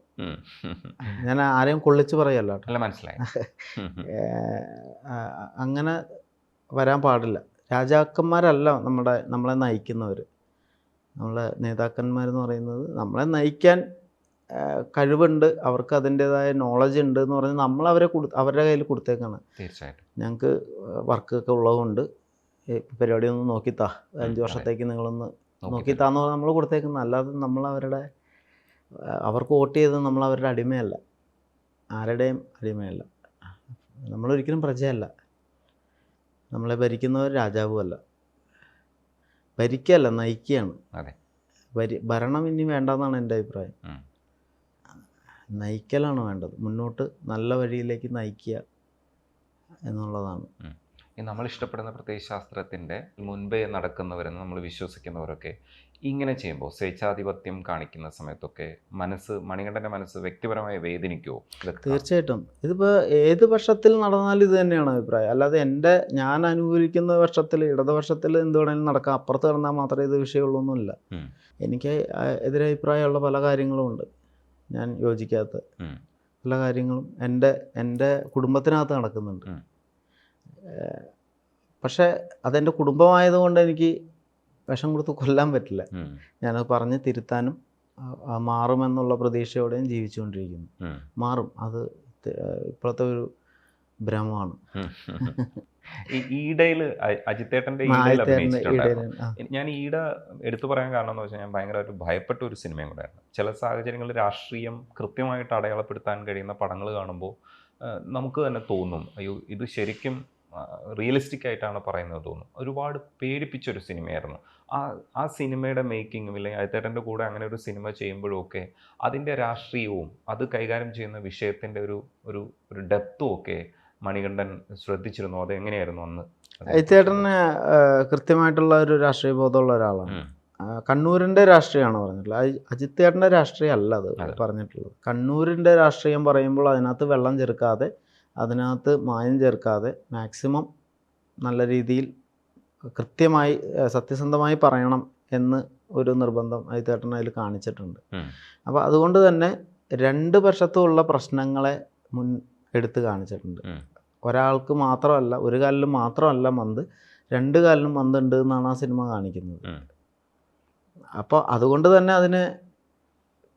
ഞാൻ ആരെയും കൊള്ളിച്ച് പറയല്ല കേട്ടോ, മനസ്സിലായി. അങ്ങനെ വരാൻ പാടില്ല. രാജാക്കന്മാരല്ല നമ്മളെ നയിക്കുന്നവർ. നമ്മളെ നേതാക്കന്മാരെന്ന് പറയുന്നത് നമ്മളെ നയിക്കാൻ കഴിവുണ്ട്, അവർക്ക് അതിൻ്റേതായ നോളജ് ഉണ്ട് എന്ന് പറഞ്ഞ് നമ്മൾ അവരുടെ കയ്യിൽ കൊടുത്തേക്കാണ്. തീർച്ചയായിട്ടും ഞങ്ങൾക്ക് വർക്കൊക്കെ ഉള്ളതുകൊണ്ട് പരിപാടിയൊന്ന് നോക്കിത്താ, 5 വർഷത്തേക്ക് നിങ്ങളൊന്ന് നോക്കിത്താന്ന് പറഞ്ഞാൽ നമ്മൾ കൊടുത്തേക്കുന്നത്. അല്ലാതെ നമ്മൾ അവർക്ക് വോട്ട് ചെയ്ത് നമ്മൾ അവരുടെ അടിമയല്ല, ആരുടെയും അടിമയല്ല. നമ്മളൊരിക്കലും പ്രജയല്ല. നമ്മളെ ഭരിക്കുന്നവർ രാജാവുമല്ല. ഭരിക്കുകയല്ല, നയിക്കുകയാണ്. ഭരണം ഇനി വേണ്ടെന്നാണ് എൻ്റെ അഭിപ്രായം. നയിക്കലാണ് വേണ്ടത്, മുന്നോട്ട് നല്ല വഴിയിലേക്ക് നയിക്കുക എന്നുള്ളതാണ്. നമ്മൾ ഇഷ്ടപ്പെടുന്ന പ്രത്യയശാസ്ത്രത്തിൻ്റെ മുൻപേ നടക്കുന്നവരെന്ന് നമ്മൾ വിശ്വസിക്കുന്നവരൊക്കെ ഇങ്ങനെ ചെയ്യുമ്പോൾ സ്വേച്ഛാധിപത്യം കാണിക്കുന്ന സമയത്തൊക്കെ മണികണ്ഠൻ്റെ മനസ്സ് വ്യക്തിപരമായി വേദനിക്കുമോ? തീർച്ചയായിട്ടും. ഇതിപ്പോൾ ഏത് പക്ഷത്തിൽ നടന്നാലും ഇത് തന്നെയാണ് അഭിപ്രായം. അല്ലാതെ ഞാൻ അനുകൂലിക്കുന്ന പക്ഷത്തിൽ, ഇടതുപക്ഷത്തിൽ എന്ത് വേണമെങ്കിലും നടക്കാം, അപ്പുറത്ത് കിടന്നാൽ മാത്രമേ ഇത് വിഷയമുള്ളൊന്നുമില്ല. എനിക്ക് എതിരഭിപ്രായമുള്ള പല കാര്യങ്ങളും ഉണ്ട്, ഞാൻ യോജിക്കാത്ത പല കാര്യങ്ങളും എൻ്റെ കുടുംബത്തിനകത്ത് നടക്കുന്നുണ്ട്. പക്ഷേ അതെൻ്റെ കുടുംബമായതുകൊണ്ട് എനിക്ക് വിഷം കൊടുത്ത് കൊല്ലാൻ പറ്റില്ല. ഞാനത് പറഞ്ഞ് തിരുത്താനും മാറുമെന്നുള്ള പ്രതീക്ഷയോടെയും ജീവിച്ചുകൊണ്ടിരിക്കുന്നു. മാറും, അത് ഇപ്പോഴത്തെ ഒരു ഭ്രമമാണ്. ഈടയിൽ അജിത്തേട്ടൻ്റെ ഞാൻ ഈട എടുത്തു പറയാൻ കാരണം എന്ന് വെച്ചാൽ ഞാൻ ഭയങ്കരമായിട്ട് ഭയപ്പെട്ട ഒരു സിനിമയും കൂടെയാണ്. ചില സാഹചര്യങ്ങളിൽ രാഷ്ട്രീയം കൃത്യമായിട്ട് അടയാളപ്പെടുത്താൻ കഴിയുന്ന പടങ്ങൾ കാണുമ്പോൾ നമുക്ക് തന്നെ തോന്നും, അയ്യോ ഇത് ശരിക്കും റിയലിസ്റ്റിക് ആയിട്ടാണ് പറയുന്നത് തോന്നും. ഒരുപാട് പേടിപ്പിച്ചൊരു സിനിമയായിരുന്നു ആ സിനിമയുടെ മേക്കിങ്ങും. ഇല്ലെങ്കിൽ അജിത്തേട്ടൻ്റെ കൂടെ അങ്ങനെ ഒരു സിനിമ ചെയ്യുമ്പോഴൊക്കെ അതിൻ്റെ രാഷ്ട്രീയവും അത് കൈകാര്യം ചെയ്യുന്ന വിഷയത്തിൻ്റെ ഒരു ഡെപ്തും ഒക്കെ മണികണ്ഠൻ ശ്രദ്ധിച്ചിരുന്നു. അത് എങ്ങനെയായിരുന്നു അന്ന്? അജിത്തേട്ടന് കൃത്യമായിട്ടുള്ള ഒരു രാഷ്ട്രീയ ബോധമുള്ള ഒരാളാണ്. കണ്ണൂരിൻ്റെ രാഷ്ട്രീയമാണ് പറഞ്ഞിട്ടുള്ളത്, അജിത്തേട്ടൻ്റെ രാഷ്ട്രീയം അല്ല അത് പറഞ്ഞിട്ടുള്ളത്. കണ്ണൂരിൻ്റെ രാഷ്ട്രീയം പറയുമ്പോൾ അതിനകത്ത് വെള്ളം ചേർക്കാതെ, അതിനകത്ത് മായം ചേർക്കാതെ മാക്സിമം നല്ല രീതിയിൽ കൃത്യമായി സത്യസന്ധമായി പറയണം എന്ന് ഒരു നിർബന്ധം അജിത്തേട്ടൻ അതിൽ കാണിച്ചിട്ടുണ്ട്. അപ്പോൾ അതുകൊണ്ട് തന്നെ രണ്ട് പക്ഷത്തുമുള്ള പ്രശ്നങ്ങളെ എടുത്ത് കാണിച്ചിട്ടുണ്ട്. ഒരാൾക്ക് മാത്രമല്ല, ഒരു കാലിലും മാത്രമല്ല മന്ത്, 2 കാലിലും മന്തുണ്ട് എന്നാണ് ആ സിനിമ കാണിക്കുന്നത്. അപ്പോൾ അതുകൊണ്ട് തന്നെ അതിനെ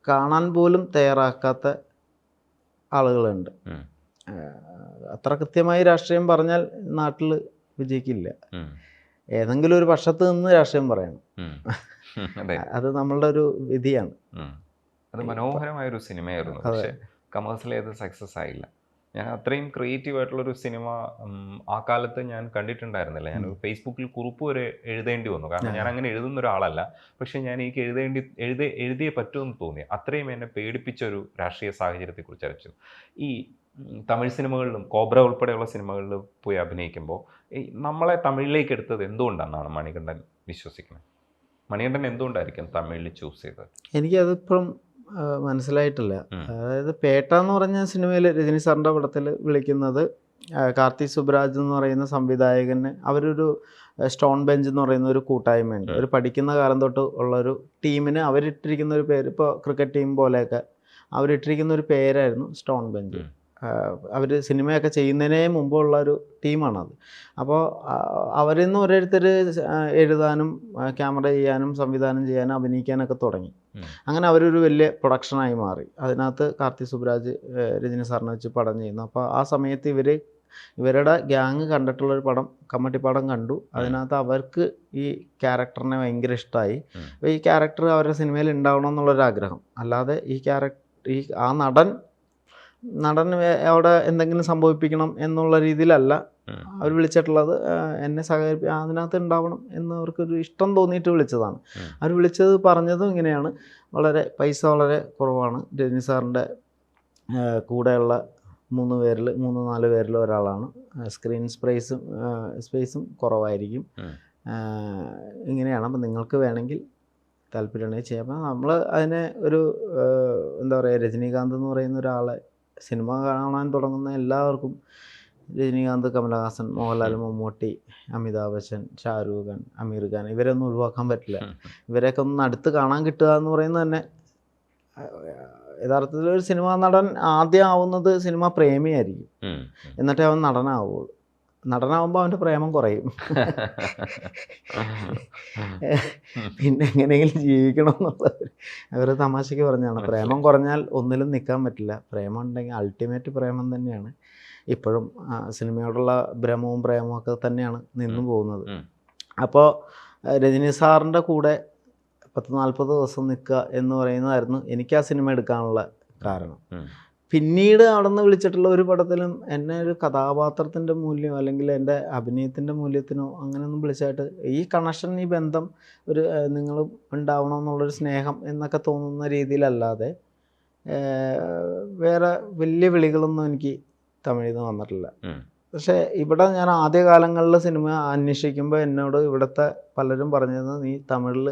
കാണാൻ പോലും തയ്യാറാക്കാത്ത ആളുകളുണ്ട്. അത്ര കൃത്യമായി രാഷ്ട്രീയം പറഞ്ഞാൽ നാട്ടിൽ വിജയിക്കില്ല. ഏതെങ്കിലും ഒരു പക്ഷത്ത് നിന്ന് രാഷ്ട്രീയം പറയണം. അത് നമ്മളുടെ ഒരു വിധിയാണ്. അത് മനോഹരമായൊരു സിനിമയായിരുന്നു, പക്ഷേ കമേഴ്സ്യലി അത് സക്സസ് ആയില്ല. ഞാൻ അത്രയും ക്രിയേറ്റീവ് ആയിട്ടുള്ളൊരു സിനിമ ആ കാലത്ത് ഞാൻ കണ്ടിട്ടുണ്ടായിരുന്നില്ല. ഞാൻ ഫേസ്ബുക്കിൽ കുറിപ്പ് വരെ എഴുതേണ്ടി വന്നു. കാരണം ഞാൻ അങ്ങനെ എഴുതുന്ന ഒരാളല്ല, പക്ഷേ ഞാൻ എനിക്ക് എഴുതിയേ പറ്റുമെന്ന് തോന്നി. അത്രയും എന്നെ പേടിപ്പിച്ച ഒരു രാഷ്ട്രീയ സാഹചര്യത്തെക്കുറിച്ച് അറിയിച്ചു. ഈ തമിഴ് സിനിമകളിലും കോബ്ര ഉൾപ്പെടെയുള്ള സിനിമകളിൽ പോയി അഭിനയിക്കുമ്പോൾ നമ്മളെ തമിഴിലേക്ക് എടുത്തത് എന്തുകൊണ്ടാണെന്നാണ് മണികണ്ഠൻ വിശ്വസിക്കുന്നത്? മണികണ്ഠൻ എന്തുകൊണ്ടായിരിക്കും തമിഴിൽ ചൂസ് ചെയ്തത്? എനിക്കതിപ്പം മനസ്സിലായിട്ടില്ല. അതായത് പേട്ട എന്ന് പറഞ്ഞ സിനിമയിൽ രജനി സാറിൻ്റെ പടത്തിൽ വിളിക്കുന്നത് കാർത്തി സുബ്രാജ് എന്ന് പറയുന്ന സംവിധായകന് അവരൊരു സ്റ്റോൺ ബെഞ്ച് എന്ന് പറയുന്ന ഒരു കൂട്ടായ്മയുണ്ട്. ഒരു പഠിക്കുന്ന കാലം തൊട്ട് ഉള്ളൊരു ടീമിന് അവരിട്ടിരിക്കുന്ന ഒരു പേര്, ഇപ്പോൾ ക്രിക്കറ്റ് ടീം പോലെയൊക്കെ അവരിട്ടിരിക്കുന്ന ഒരു പേരായിരുന്നു സ്റ്റോൺ ബെഞ്ച്. അവർ സിനിമയൊക്കെ ചെയ്യുന്നതിനേ മുമ്പുള്ള ഒരു ടീമാണത്. അപ്പോൾ അവരിൽ നിന്ന് ഓരോരുത്തർ എഴുതാനും ക്യാമറ ചെയ്യാനും സംവിധാനം ചെയ്യാനും അഭിനയിക്കാനൊക്കെ തുടങ്ങി. അങ്ങനെ അവരൊരു വലിയ പ്രൊഡക്ഷനായി മാറി. അതിനകത്ത് കാർത്തി സുബ്രാജ് രജനി സാറിനെ വെച്ച് പടം ചെയ്യുന്നു. അപ്പോൾ ആ സമയത്ത് ഇവരുടെ ഗ്യാങ് കണ്ടിട്ടുള്ളൊരു പടം കമ്മട്ടിപ്പാടം കണ്ടു. അതിനകത്ത് അവർക്ക് ഈ ക്യാരക്ടറിനെ ഭയങ്കര ഇഷ്ടമായി. അപ്പോൾ ഈ ക്യാരക്ടർ അവരുടെ സിനിമയിൽ ഉണ്ടാവണം എന്നുള്ളൊരാഗ്രഹം. അല്ലാതെ ആ നടൻ അവിടെ എന്തെങ്കിലും സംഭവിപ്പിക്കണം എന്നുള്ള രീതിയിലല്ല അവർ വിളിച്ചിട്ടുള്ളത്. എന്നെ അതിനകത്ത് ഉണ്ടാവണം എന്ന് അവർക്കൊരു ഇഷ്ടം തോന്നിയിട്ട് വിളിച്ചതാണ്. അവർ പറഞ്ഞതും ഇങ്ങനെയാണ്. പൈസ വളരെ കുറവാണ്. രജനി സാറിൻ്റെ കൂടെയുള്ള 3-4 പേരിൽ ഒരാളാണ്. സ്ക്രീൻ സ്പേസും കുറവായിരിക്കും. ഇങ്ങനെയാണ്. അപ്പം നിങ്ങൾക്ക് വേണമെങ്കിൽ താല്പര്യമുണ്ടെങ്കിൽ ചെയ്യാം. അപ്പം നമ്മൾ അതിനെ ഒരു എന്താ പറയുക, രജനീകാന്ത് എന്ന് പറയുന്ന ഒരാളെ സിനിമ കാണാൻ തുടങ്ങുന്ന എല്ലാവർക്കും രജനീകാന്ത്, കമലഹാസൻ, മോഹൻലാൽ, മമ്മൂട്ടി, അമിതാഭ് ബച്ചൻ, ഷാരൂഖ് ഖാൻ, അമീർ ഖാൻ ഇവരൊന്നും ഒഴിവാക്കാൻ പറ്റില്ല. ഇവരെയൊക്കെ ഒന്ന് അടുത്ത് കാണാൻ കിട്ടുക എന്ന് പറയുന്നത് തന്നെ യഥാർത്ഥത്തിൽ ഒരു സിനിമാ നടൻ ആദ്യം ആവുന്നത് സിനിമാ പ്രേമിയായിരിക്കും. എന്നിട്ടേ അവൻ നടനാവുള്ളൂ. നടനാവുമ്പോൾ അവൻ്റെ പ്രേമം കുറയും. പിന്നെ എങ്ങനെയെങ്കിലും ജീവിക്കണം എന്നുള്ളത് അവർ തമാശയ്ക്ക് പറഞ്ഞാണ്. പ്രേമം കുറഞ്ഞാൽ ഒന്നിലും നിൽക്കാൻ പറ്റില്ല. പ്രേമം ഉണ്ടെങ്കിൽ അൾട്ടിമേറ്റ് പ്രേമം തന്നെയാണ്. ഇപ്പോഴും സിനിമയോടുള്ള ഭ്രമവും പ്രേമവും ഒക്കെ തന്നെയാണ് നിന്നു പോകുന്നത്. അപ്പോൾ രജനി സാറിൻ്റെ കൂടെ 10-40 ദിവസം നിൽക്കുക എന്ന് പറയുന്നതായിരുന്നു എനിക്ക് ആ സിനിമ എടുക്കാനുള്ള കാരണം. പിന്നീട് അവിടെ നിന്ന് വിളിച്ചിട്ടുള്ള ഒരു പടത്തിലും എന്നെ ഒരു കഥാപാത്രത്തിൻ്റെ മൂല്യം അല്ലെങ്കിൽ എൻ്റെ അഭിനയത്തിൻ്റെ മൂല്യത്തിനോ അങ്ങനെയൊന്നും വിളിച്ചായിട്ട് ഈ കണക്ഷൻ, ഈ ബന്ധം ഒരു നിങ്ങൾ ഉണ്ടാവണം എന്നുള്ളൊരു സ്നേഹം എന്നൊക്കെ തോന്നുന്ന രീതിയിലല്ലാതെ വേറെ വലിയ വിളികളൊന്നും എനിക്ക് തമിഴിൽ നിന്ന് വന്നിട്ടില്ല. പക്ഷേ ഇവിടെ ഞാൻ ആദ്യകാലങ്ങളിൽ സിനിമ അന്വേഷിക്കുമ്പോൾ എന്നോട് ഇവിടുത്തെ പലരും പറഞ്ഞത്, നീ തമിഴിൽ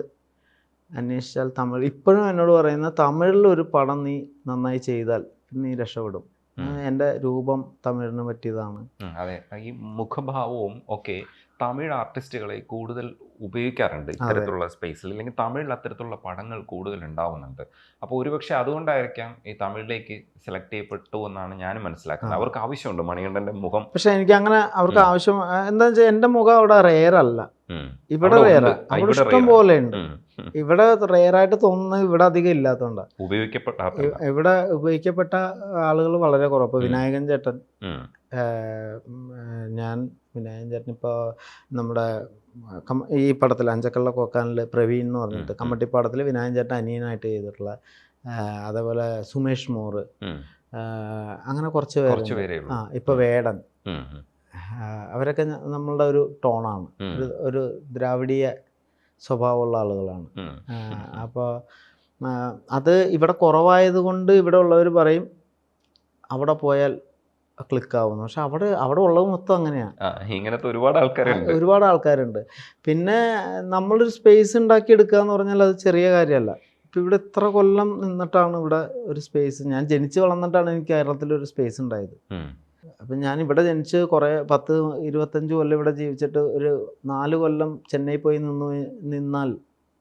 അന്വേഷിച്ചാൽ ഇപ്പോഴും എന്നോട് പറയുന്ന തമിഴിൽ ഒരു പടം നീ നന്നായി ചെയ്താൽ നീ രക്ഷപ്പെടും. എൻ്റെ രൂപം തമിഴിന് പറ്റിയതാണ്. അതെ, ഈ മുഖഭാവവും ഒക്കെ തമിഴ് ആർട്ടിസ്റ്റുകളെ കൂടുതൽ ഉപയോഗിക്കാറുണ്ട് ഇത്തരത്തിലുള്ള സ്പേസിൽ, അല്ലെങ്കിൽ തമിഴിൽ അത്തരത്തിലുള്ള പടങ്ങൾ കൂടുതൽ ഉണ്ടാവുന്നുണ്ട്. അപ്പോൾ ഒരുപക്ഷെ അതുകൊണ്ടായിരിക്കാം ഈ തമിഴിലേക്ക് സെലക്ട് ചെയ്യപ്പെട്ടു എന്നാണ് ഞാനും മനസ്സിലാക്കുന്നത്. അവർക്ക് ആവശ്യമുണ്ട് മണികണ്ഠൻ്റെ മുഖം. പക്ഷെ എനിക്ക് അങ്ങനെ അവർക്ക് ആവശ്യം എന്താ വെച്ചാൽ എൻ്റെ മുഖം അവിടെ റെയർ അല്ല, ഇവിടെ റെയർ, അവിടെ ഇഷ്ടം പോലെ ഉണ്ട്. ഇവിടെ റെയറായിട്ട് തോന്നുന്നത് ഇവിടെ അധികം ഇല്ലാത്തതുകൊണ്ടാണ്. ഇവിടെ ഉപയോഗിക്കപ്പെട്ട ആളുകൾ വളരെ കുറവ്. ഇപ്പോൾ വിനായകൻ ചേട്ടൻ, വിനായകൻ ചേട്ടൻ ഇപ്പോൾ നമ്മുടെ ഈ പടത്തിൽ അഞ്ചക്കള്ള കോക്കാനിൽ പ്രവീൺ എന്ന് പറഞ്ഞിട്ട് കമ്മട്ടിപ്പാടത്തിൽ വിനായകൻ ചേട്ടൻ അനിയനായിട്ട് ചെയ്തിട്ടുള്ള, അതേപോലെ സുമേഷ് മോർ, അങ്ങനെ കുറച്ച് പേര്. ഇപ്പോൾ വേടൻ, അവരൊക്കെ നമ്മളുടെ ഒരു ടോണാണ്, ഒരു ദ്രാവിഡീയ സ്വഭാവമുള്ള ആളുകളാണ്. അപ്പോൾ അത് ഇവിടെ കുറവായതുകൊണ്ട് ഇവിടെ ഉള്ളവർ പറയും അവിടെ പോയാൽ ക്ലിക്കാവുന്നു. പക്ഷെ അവിടെ ഉള്ളത് മൊത്തം അങ്ങനെയാണ്. ഇങ്ങനത്തെ ഒരുപാട് ആൾക്കാരുണ്ട്. പിന്നെ നമ്മളൊരു സ്പേസ് ഉണ്ടാക്കിയെടുക്കുക എന്ന് പറഞ്ഞാൽ അത് ചെറിയ കാര്യമല്ല. ഇപ്പം ഇവിടെ ഇത്ര കൊല്ലം നിന്നിട്ടാണ് ഇവിടെ ഒരു സ്പേസ്, ഞാൻ ജനിച്ച് വളർന്നിട്ടാണ് എനിക്ക് കേരളത്തിലൊരു സ്പേസ് ഉണ്ടായത്. അപ്പം ഞാൻ ഇവിടെ ജനിച്ച് 10-25 കൊല്ലം ഇവിടെ ജീവിച്ചിട്ട് ഒരു 4 കൊല്ലം ചെന്നൈ പോയി നിന്നാൽ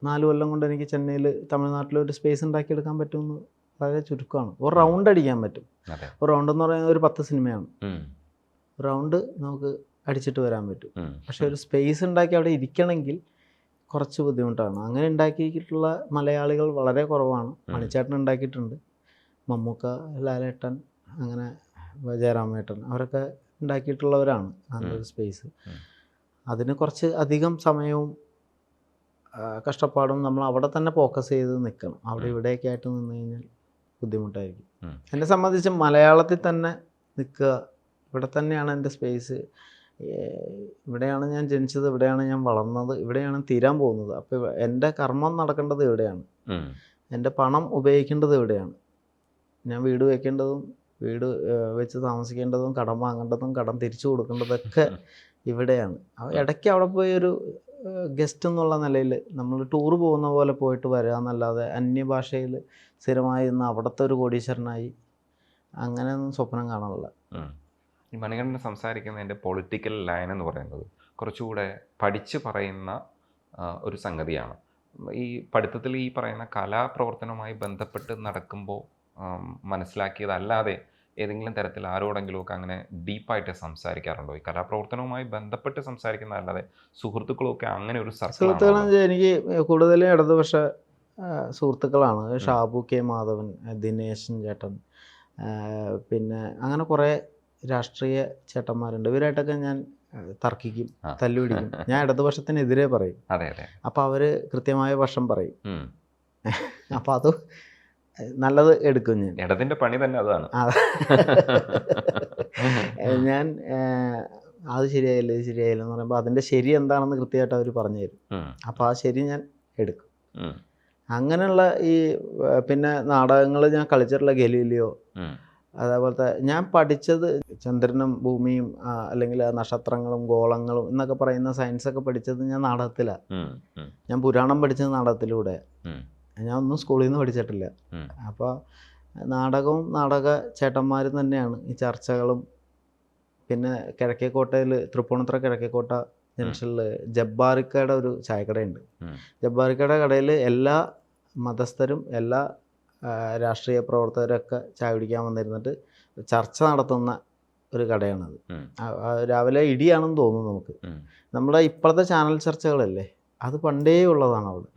4 കൊല്ലം കൊണ്ട് എനിക്ക് ചെന്നൈയിൽ തമിഴ്നാട്ടിലൊരു സ്പേസ് ഉണ്ടാക്കിയെടുക്കാൻ പറ്റുമെന്ന് വളരെ ചുരുക്കമാണ്. ഒരു റൗണ്ട് അടിക്കാൻ പറ്റും. ഒരു റൗണ്ട് എന്ന് പറയുന്നത് ഒരു 10 സിനിമയാണ്. ഒരു റൗണ്ട് നമുക്ക് അടിച്ചിട്ട് വരാൻ പറ്റും. പക്ഷെ ഒരു സ്പേസ് ഉണ്ടാക്കി അവിടെ ഇരിക്കണമെങ്കിൽ കുറച്ച് ബുദ്ധിമുട്ടാണ്. അങ്ങനെ ഉണ്ടാക്കിയിട്ടുള്ള മലയാളികൾ വളരെ കുറവാണ്. മണിച്ചേട്ടൻ ഉണ്ടാക്കിയിട്ടുണ്ട്, മമ്മൂക്ക, ലാലേട്ടൻ, അങ്ങനെ ജയറാമേട്ടൻ, അവരൊക്കെ ഉണ്ടാക്കിയിട്ടുള്ളവരാണ് അങ്ങനൊരു സ്പേസ്. അതിന് കുറച്ച് അധികം സമയവും കഷ്ടപ്പാടും നമ്മൾ അവിടെ തന്നെ ഫോക്കസ് ചെയ്ത് നിൽക്കണം. അവിടെ ഇവിടെയൊക്കെ ആയിട്ട് നിന്ന് കഴിഞ്ഞാൽ ബുദ്ധിമുട്ടായിരിക്കും. എന്നെ സംബന്ധിച്ച് മലയാളത്തിൽ തന്നെ നിൽക്കുക, ഇവിടെ തന്നെയാണ് എൻ്റെ സ്പേസ്, ഇവിടെയാണ് ഞാൻ ജനിച്ചത്, ഇവിടെയാണ് ഞാൻ വളർന്നത്, ഇവിടെയാണ് തീരാൻ പോകുന്നത്. അപ്പോൾ എൻ്റെ കർമ്മം നടക്കേണ്ടത് ഇവിടെയാണ്, എൻ്റെ പണം ഉപയോഗിക്കേണ്ടത് ഇവിടെയാണ്, ഞാൻ വീട് വയ്ക്കേണ്ടതും വീട് വെച്ച് താമസിക്കേണ്ടതും കടം വാങ്ങേണ്ടതും കടം തിരിച്ചു കൊടുക്കേണ്ടതൊക്കെ ഇവിടെയാണ്. ഇടയ്ക്ക് അവിടെ പോയി ഗസ്റ്റ് എന്നുള്ള നിലയിൽ നമ്മൾ ടൂർ പോകുന്ന പോലെ പോയിട്ട് വരിക എന്നല്ലാതെ അന്യഭാഷയിൽ സ്ഥിരമായി ഇന്ന് അവിടുത്തെ ഒരു കോടീശ്വരനായി അങ്ങനെയൊന്നും സ്വപ്നം കാണാനില്ല. ഈ മണികണ്ഠൻ സംസാരിക്കുന്നതിൻ്റെ പൊളിറ്റിക്കൽ ലൈൻ എന്ന് പറയുന്നത് കുറച്ചുകൂടെ പഠിച്ച് പറയുന്ന ഒരു സംഗതിയാണ്. ഈ പഠിത്തത്തിൽ ഈ പറയുന്ന കലാപ്രവർത്തനവുമായി ബന്ധപ്പെട്ട് നടക്കുമ്പോൾ മനസ്സിലാക്കിയതല്ലാതെ ഏതെങ്കിലും തരത്തിൽ ആരോടെങ്കിലുമൊക്കെ അങ്ങനെ ഡീപ്പായിട്ട് സംസാരിക്കാറുണ്ടോ? ഈ കലാപ്രവർത്തനവുമായി ബന്ധപ്പെട്ട് സംസാരിക്കുന്നതല്ലാതെ സുഹൃത്തുക്കളൊക്കെ അങ്ങനെ ഒരു സുഹൃത്തുക്കളെന്ന് വെച്ചാൽ എനിക്ക് കൂടുതലും ഇടതുപക്ഷ സുഹൃത്തുക്കളാണ്. ഷാബു കെ മാധവൻ, ദിനേശൻ ചേട്ടൻ, പിന്നെ അങ്ങനെ കുറേ രാഷ്ട്രീയ ചേട്ടന്മാരുണ്ട്. ഇവരായിട്ടൊക്കെ ഞാൻ തർക്കിക്കും, തല്ലുപിടിക്കും. ഞാൻ ഇടതുപക്ഷത്തിനെതിരെ പറയും. അപ്പോൾ അവർ കൃത്യമായ പക്ഷം പറയും. അപ്പോൾ അത് നല്ലത് എടുക്കും. ഞാൻ ഇടതിൻ്റെ പണി തന്നെ അതാണ്. ഞാൻ അത് ശരിയായില്ല ഇത് ശരിയായില്ല എന്ന് പറയുമ്പോൾ അതിൻ്റെ ശരി എന്താണെന്ന് കൃത്യമായിട്ട് അവർ പറഞ്ഞു തരും. അപ്പോൾ ആ ശരി ഞാൻ എടുക്കും. അങ്ങനെയുള്ള ഈ പിന്നെ നാടകങ്ങൾ ഞാൻ കളിച്ചിട്ടുള്ള ഗലീലിയോ, അതേപോലത്തെ ഞാൻ പഠിച്ചത് ചന്ദ്രനും ഭൂമിയും അല്ലെങ്കിൽ നക്ഷത്രങ്ങളും ഗോളങ്ങളും എന്നൊക്കെ പറയുന്ന സയൻസൊക്കെ പഠിച്ചത് ഞാൻ നാടകത്തിലാണ്. ഞാൻ പുരാണം പഠിച്ചത് നാടകത്തിലൂടെ. ഞാൻ ഒന്നും സ്കൂളിൽ നിന്ന് പഠിച്ചിട്ടില്ല. അപ്പോൾ നാടകവും നാടക ചേട്ടന്മാരും തന്നെയാണ് ഈ ചർച്ചകളും. പിന്നെ കിഴക്കേക്കോട്ടയിൽ തൃപ്പൂണിത്തുറ കിഴക്കേക്കോട്ട ജംഗ്ഷനിൽ ജബ്ബാറിക്കയുടെ ഒരു ചായക്കടയുണ്ട്. ജബ്ബാറിക്കയുടെ കടയിൽ എല്ലാ മതസ്ഥരും എല്ലാ രാഷ്ട്രീയ പ്രവർത്തകരൊക്കെ ചായ കുടിക്കാൻ വന്നിരുന്നിട്ട് ചർച്ച നടത്തുന്ന ഒരു കടയാണത്. രാവിലെ ഇടിയാണെന്ന് തോന്നുന്നു നമുക്ക്. നമ്മുടെ ഇപ്പോഴത്തെ ചാനൽ ചർച്ചകളല്ലേ, അത് പണ്ടേ ഉള്ളതാണ് അവിടെ.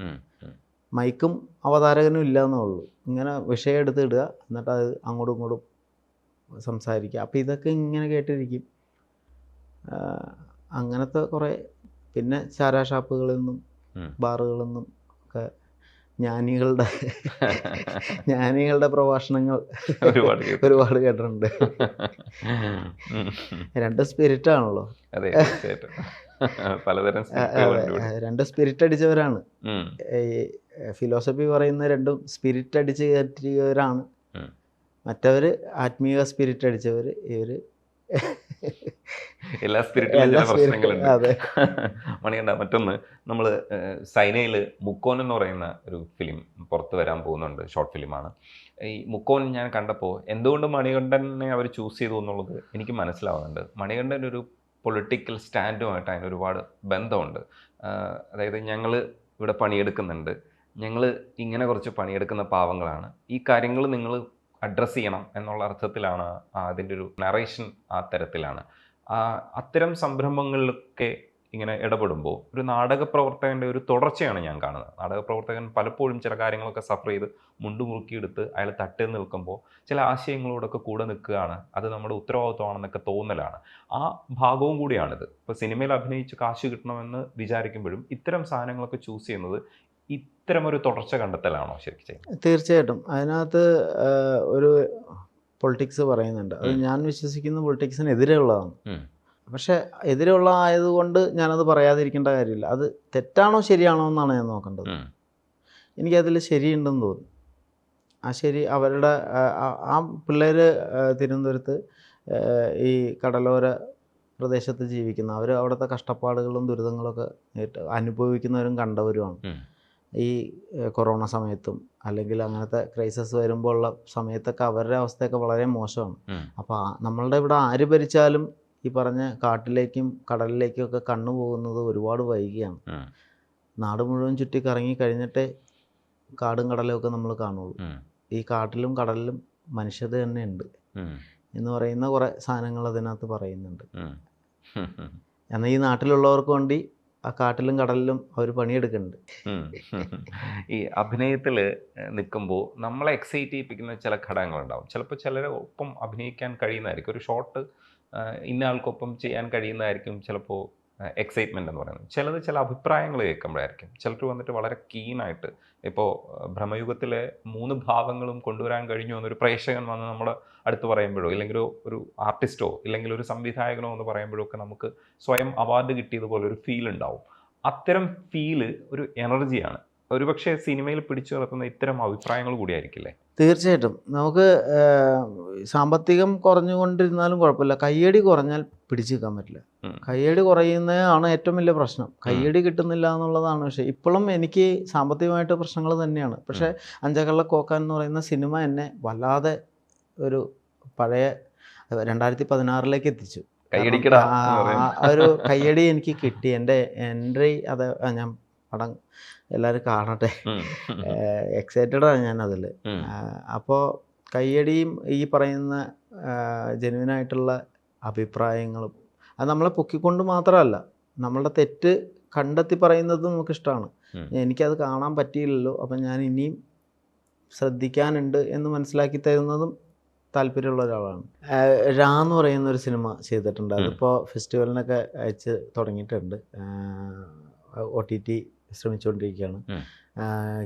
മൈക്കും അവതാരകനും ഇല്ലയെന്നേ ഉള്ളൂ. ഇങ്ങനെ വിഷയം എടുത്ത് ഇടുക, എന്നിട്ട് അത് അങ്ങോട്ടും ഇങ്ങോട്ടും സംസാരിക്കുക. അപ്പോൾ ഇതൊക്കെ ഇങ്ങനെ കേട്ടിരിക്കും. അങ്ങനത്തെ കുറേ. പിന്നെ ചാരാ ഷാപ്പുകളിൽ നിന്നും ബാറുകളിൽ നിന്നും ഒക്കെ ജ്ഞാനികളുടെ പ്രഭാഷണങ്ങൾ ഒരുപാട് കേട്ടിട്ടുണ്ട്. രണ്ട് സ്പിരിറ്റ് ആണല്ലോ, രണ്ട് സ്പിരിറ്റ് അടിച്ചവരാണ്. ഈ ഫിലോസഫി പറയുന്ന രണ്ടും സ്പിരിറ്റ് അടിച്ച് കയറ്റിയവരാണ്. മറ്റവർ ആത്മീയ സ്പിരിറ്റ് അടിച്ചവർ, ഇവർ എല്ലാ സ്പിരിറ്റിലും പ്രശ്നങ്ങളുണ്ട്. അതെ. മണികണ്ഠ, മറ്റൊന്ന്, നമ്മൾ സൈനയിൽ മുക്കോൻ എന്ന് പറയുന്ന ഒരു ഫിലിം പുറത്ത് വരാൻ പോകുന്നുണ്ട്. ഷോർട്ട് ഫിലിമാണ്. ഈ മുക്കോൻ ഞാൻ കണ്ടപ്പോൾ എന്തുകൊണ്ട് മണികണ്ഠനെ അവർ ചൂസ് ചെയ്തു എന്നുള്ളത് എനിക്ക് മനസ്സിലാവുന്നുണ്ട്. മണികണ്ഠൻ ഒരു പൊളിറ്റിക്കൽ സ്റ്റാൻഡുമായിട്ട് അതിന് ഒരുപാട് ബന്ധമുണ്ട്. അതായത് ഞങ്ങൾ ഇവിടെ പണിയെടുക്കുന്നുണ്ട്, ഞങ്ങൾ ഇങ്ങനെ കുറച്ച് പണിയെടുക്കുന്ന പാവങ്ങളാണ്, ഈ കാര്യങ്ങൾ നിങ്ങൾ അഡ്രസ്സ് ചെയ്യണം എന്നുള്ള അർത്ഥത്തിലാണ് അതിൻ്റെ ഒരു നറേഷൻ. ആ തരത്തിലാണ് അത്തരം സംരംഭങ്ങളിലൊക്കെ ഇങ്ങനെ ഇടപെടുമ്പോൾ ഒരു നാടകപ്രവർത്തകൻ്റെ ഒരു തുടർച്ചയാണ് ഞാൻ കാണുന്നത്. നാടകപ്രവർത്തകൻ പലപ്പോഴും ചില കാര്യങ്ങളൊക്കെ സഫർ ചെയ്ത് മുണ്ടുമുറുക്കിയെടുത്ത് അയാൾ തട്ടി നിൽക്കുമ്പോൾ ചില ആശയങ്ങളോടൊക്കെ കൂടെ നിൽക്കുകയാണ്, അത് നമ്മുടെ ഉത്തരവാദിത്വമാണെന്നൊക്കെ തോന്നലാണ്. ആ ഭാഗവും കൂടിയാണിത്. ഇപ്പോൾ സിനിമയിൽ അഭിനയിച്ച് കാശ് കിട്ടണമെന്ന് വിചാരിക്കുമ്പോഴും ഇത്തരം സാധനങ്ങളൊക്കെ ചൂസ് ചെയ്യുന്നത് ഇത്തരമൊരു തുടർച്ച കണ്ടെത്തലാണോ ശരിക്കും? തീർച്ചയായിട്ടും. അതിനകത്ത് ഒരു പൊളിറ്റിക്സ് പറയുന്നുണ്ട്. അത് ഞാൻ വിശ്വസിക്കുന്ന പൊളിറ്റിക്സിനെതിരെയുള്ളതാണ്. പക്ഷേ എതിരെയുള്ള ആയതുകൊണ്ട് ഞാനത് പറയാതിരിക്കേണ്ട കാര്യമില്ല. അത് തെറ്റാണോ ശരിയാണോ എന്നാണ് ഞാൻ നോക്കേണ്ടത്. എനിക്കതിൽ ശരിയുണ്ടെന്ന് തോന്നി. ആ ശരി അവരുടെ ആ പിള്ളേർ തിരുവനന്തപുരത്ത് ഈ കടലോര പ്രദേശത്ത് ജീവിക്കുന്ന അവർ അവിടുത്തെ കഷ്ടപ്പാടുകളും ദുരിതങ്ങളൊക്കെ അനുഭവിക്കുന്നവരും കണ്ടവരുമാണ്. ഈ കൊറോണ സമയത്തും അല്ലെങ്കിൽ അങ്ങനത്തെ ക്രൈസിസ് വരുമ്പോൾ ഉള്ള സമയത്തൊക്കെ അവരുടെ അവസ്ഥയൊക്കെ വളരെ മോശമാണ്. അപ്പോൾ നമ്മളുടെ ഇവിടെ ആര് ഭരിച്ചാലും ഈ പറഞ്ഞ കാട്ടിലേക്കും കടലിലേക്കും ഒക്കെ കണ്ണു പോകുന്നത് ഒരുപാട് വൈകിയാണ്. നാട് മുഴുവൻ ചുറ്റി കറങ്ങി കഴിഞ്ഞിട്ടേ കാടും കടലും ഒക്കെ നമ്മൾ കാണുള്ളൂ. ഈ കാട്ടിലും കടലിലും മനുഷ്യത തന്നെ ഉണ്ട് എന്ന് പറയുന്ന കുറേ സാധനങ്ങൾ അതിനകത്ത് പറയുന്നുണ്ട്. എന്നാൽ ഈ നാട്ടിലുള്ളവർക്ക് വേണ്ടി ആ കാട്ടിലും കടലിലും അവർ പണിയെടുക്കുന്നുണ്ട്. ഈ അഭിനയത്തിൽ നിൽക്കുമ്പോൾ നമ്മളെ എക്സൈറ്റ് ചെയ്യിപ്പിക്കുന്ന ചില ഘടകങ്ങളുണ്ടാവും. ചിലപ്പോൾ ചിലരെ ഒപ്പം അഭിനയിക്കാൻ കഴിയുന്നതായിരിക്കും, ഒരു ഷോട്ട് ഇന്ന ആൾക്കൊപ്പം ചെയ്യാൻ കഴിയുന്നതായിരിക്കും ചിലപ്പോൾ എക്സൈറ്റ്മെൻ്റ് എന്ന് പറയുന്നത്. ചിലത് ചില അഭിപ്രായങ്ങൾ കേൾക്കുമ്പോഴായിരിക്കും. ചിലർ വന്നിട്ട് വളരെ കീനായിട്ട്, ഇപ്പോൾ ഭ്രമയുഗത്തിലെ 3 ഭാവങ്ങളും കൊണ്ടുവരാൻ കഴിഞ്ഞു എന്നൊരു പ്രേക്ഷകൻ വന്ന് നമ്മുടെ അടുത്ത് പറയുമ്പോഴോ, ഇല്ലെങ്കിൽ ഒരു ആർട്ടിസ്റ്റോ ഇല്ലെങ്കിൽ ഒരു സംവിധായകനോ എന്ന് പറയുമ്പോഴോ ഒക്കെ നമുക്ക് സ്വയം അവാർഡ് കിട്ടിയതുപോലെ ഒരു ഫീൽ ഉണ്ടാവും. അത്തരം ഫീല് ഒരു എനർജിയാണ്. ഒരുപക്ഷെ സിനിമയിൽ പിടിച്ചു നിർത്തുന്ന ഇത്തരം അഭിപ്രായങ്ങൾ കൂടിയായിരിക്കില്ലേ? തീർച്ചയായിട്ടും നമുക്ക് സാമ്പത്തികം കുറഞ്ഞുകൊണ്ടിരുന്നാലും കുഴപ്പമില്ല, കയ്യടി കുറഞ്ഞാൽ പിടിച്ചു നിൽക്കാൻ പറ്റില്ല. കയ്യടി കുറയുന്നതാണ് ഏറ്റവും വലിയ പ്രശ്നം. കയ്യടി കിട്ടുന്നില്ല എന്നുള്ളതാണ്. പക്ഷേ ഇപ്പോഴും എനിക്ക് സാമ്പത്തികമായിട്ട് പ്രശ്നങ്ങൾ തന്നെയാണ്. പക്ഷേ അഞ്ചകള്ള കോക്കാൻ എന്ന് പറയുന്ന സിനിമ എന്നെ വല്ലാതെ ഒരു പഴയ 2016 എത്തിച്ചു. കയ്യടിക്കടാ ഒരു കയ്യടി എനിക്ക് കിട്ടി. എൻ്റെ എൻട്രി അത് ഞാൻ പടം എല്ലാവരും കാണട്ടെ, എക്സൈറ്റഡാണ് ഞാൻ അതിൽ. അപ്പോൾ കയ്യടിയും ഈ പറയുന്ന ജെന്യുവനായിട്ടുള്ള അഭിപ്രായങ്ങളും അത് നമ്മളെ പൊക്കിക്കൊണ്ട് മാത്രമല്ല, നമ്മളുടെ തെറ്റ് കണ്ടെത്തി പറയുന്നത് നമുക്കിഷ്ടമാണ്. എനിക്കത് കാണാൻ പറ്റിയില്ലല്ലോ, അപ്പം ഞാൻ ഇനിയും ശ്രദ്ധിക്കാനുണ്ട് എന്ന് മനസ്സിലാക്കി തരുന്നതും താല്പര്യമുള്ള ഒരാളാണ്. രാ എന്ന് പറയുന്നൊരു സിനിമ ചെയ്തിട്ടുണ്ട്. അതിപ്പോൾ ഫെസ്റ്റിവലിനൊക്കെ അയച്ച് തുടങ്ങിയിട്ടുണ്ട്. OTT ശ്രമിച്ചുകൊണ്ടിരിക്കുകയാണ്.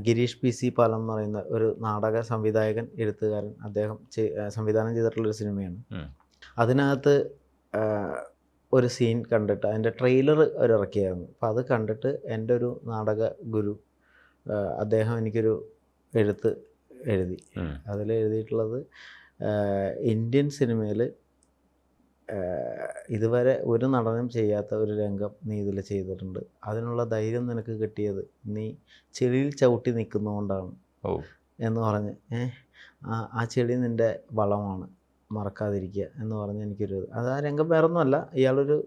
ഗിരീഷ് PC പാലം എന്ന് പറയുന്ന ഒരു നാടക സംവിധായകൻ, എഴുത്തുകാരൻ, അദ്ദേഹം സംവിധാനം ചെയ്തിട്ടുള്ളൊരു സിനിമയാണ്. അതിനകത്ത് ഒരു സീൻ കണ്ടിട്ട് അതിൻ്റെ ട്രെയിലർ അവർ ഇറക്കിയായിരുന്നു. അപ്പോൾ അത് കണ്ടിട്ട് എൻ്റെ ഒരു നാടക ഗുരു അദ്ദേഹം എനിക്കൊരു എഴുത്ത് എഴുതി. അതിൽ എഴുതിയിട്ടുള്ളത് ഇന്ത്യൻ സിനിമയിൽ ഇതുവരെ ഒരു നടനും ചെയ്യാത്ത ഒരു രംഗം നീ ഇതിൽ ചെയ്തിട്ടുണ്ട്. അതിനുള്ള ധൈര്യം നിനക്ക് കിട്ടിയത് നീ ചെളിയിൽ ചവിട്ടി നിൽക്കുന്നതുകൊണ്ടാണ് എന്ന് പറഞ്ഞ്, ആ ചെളി നിൻ്റെ വളമാണ്, മറക്കാതിരിക്കുക എന്ന് പറഞ്ഞ് എനിക്കൊരു അത് ആ രംഗം വേറൊന്നുമല്ല, ഇയാളൊരു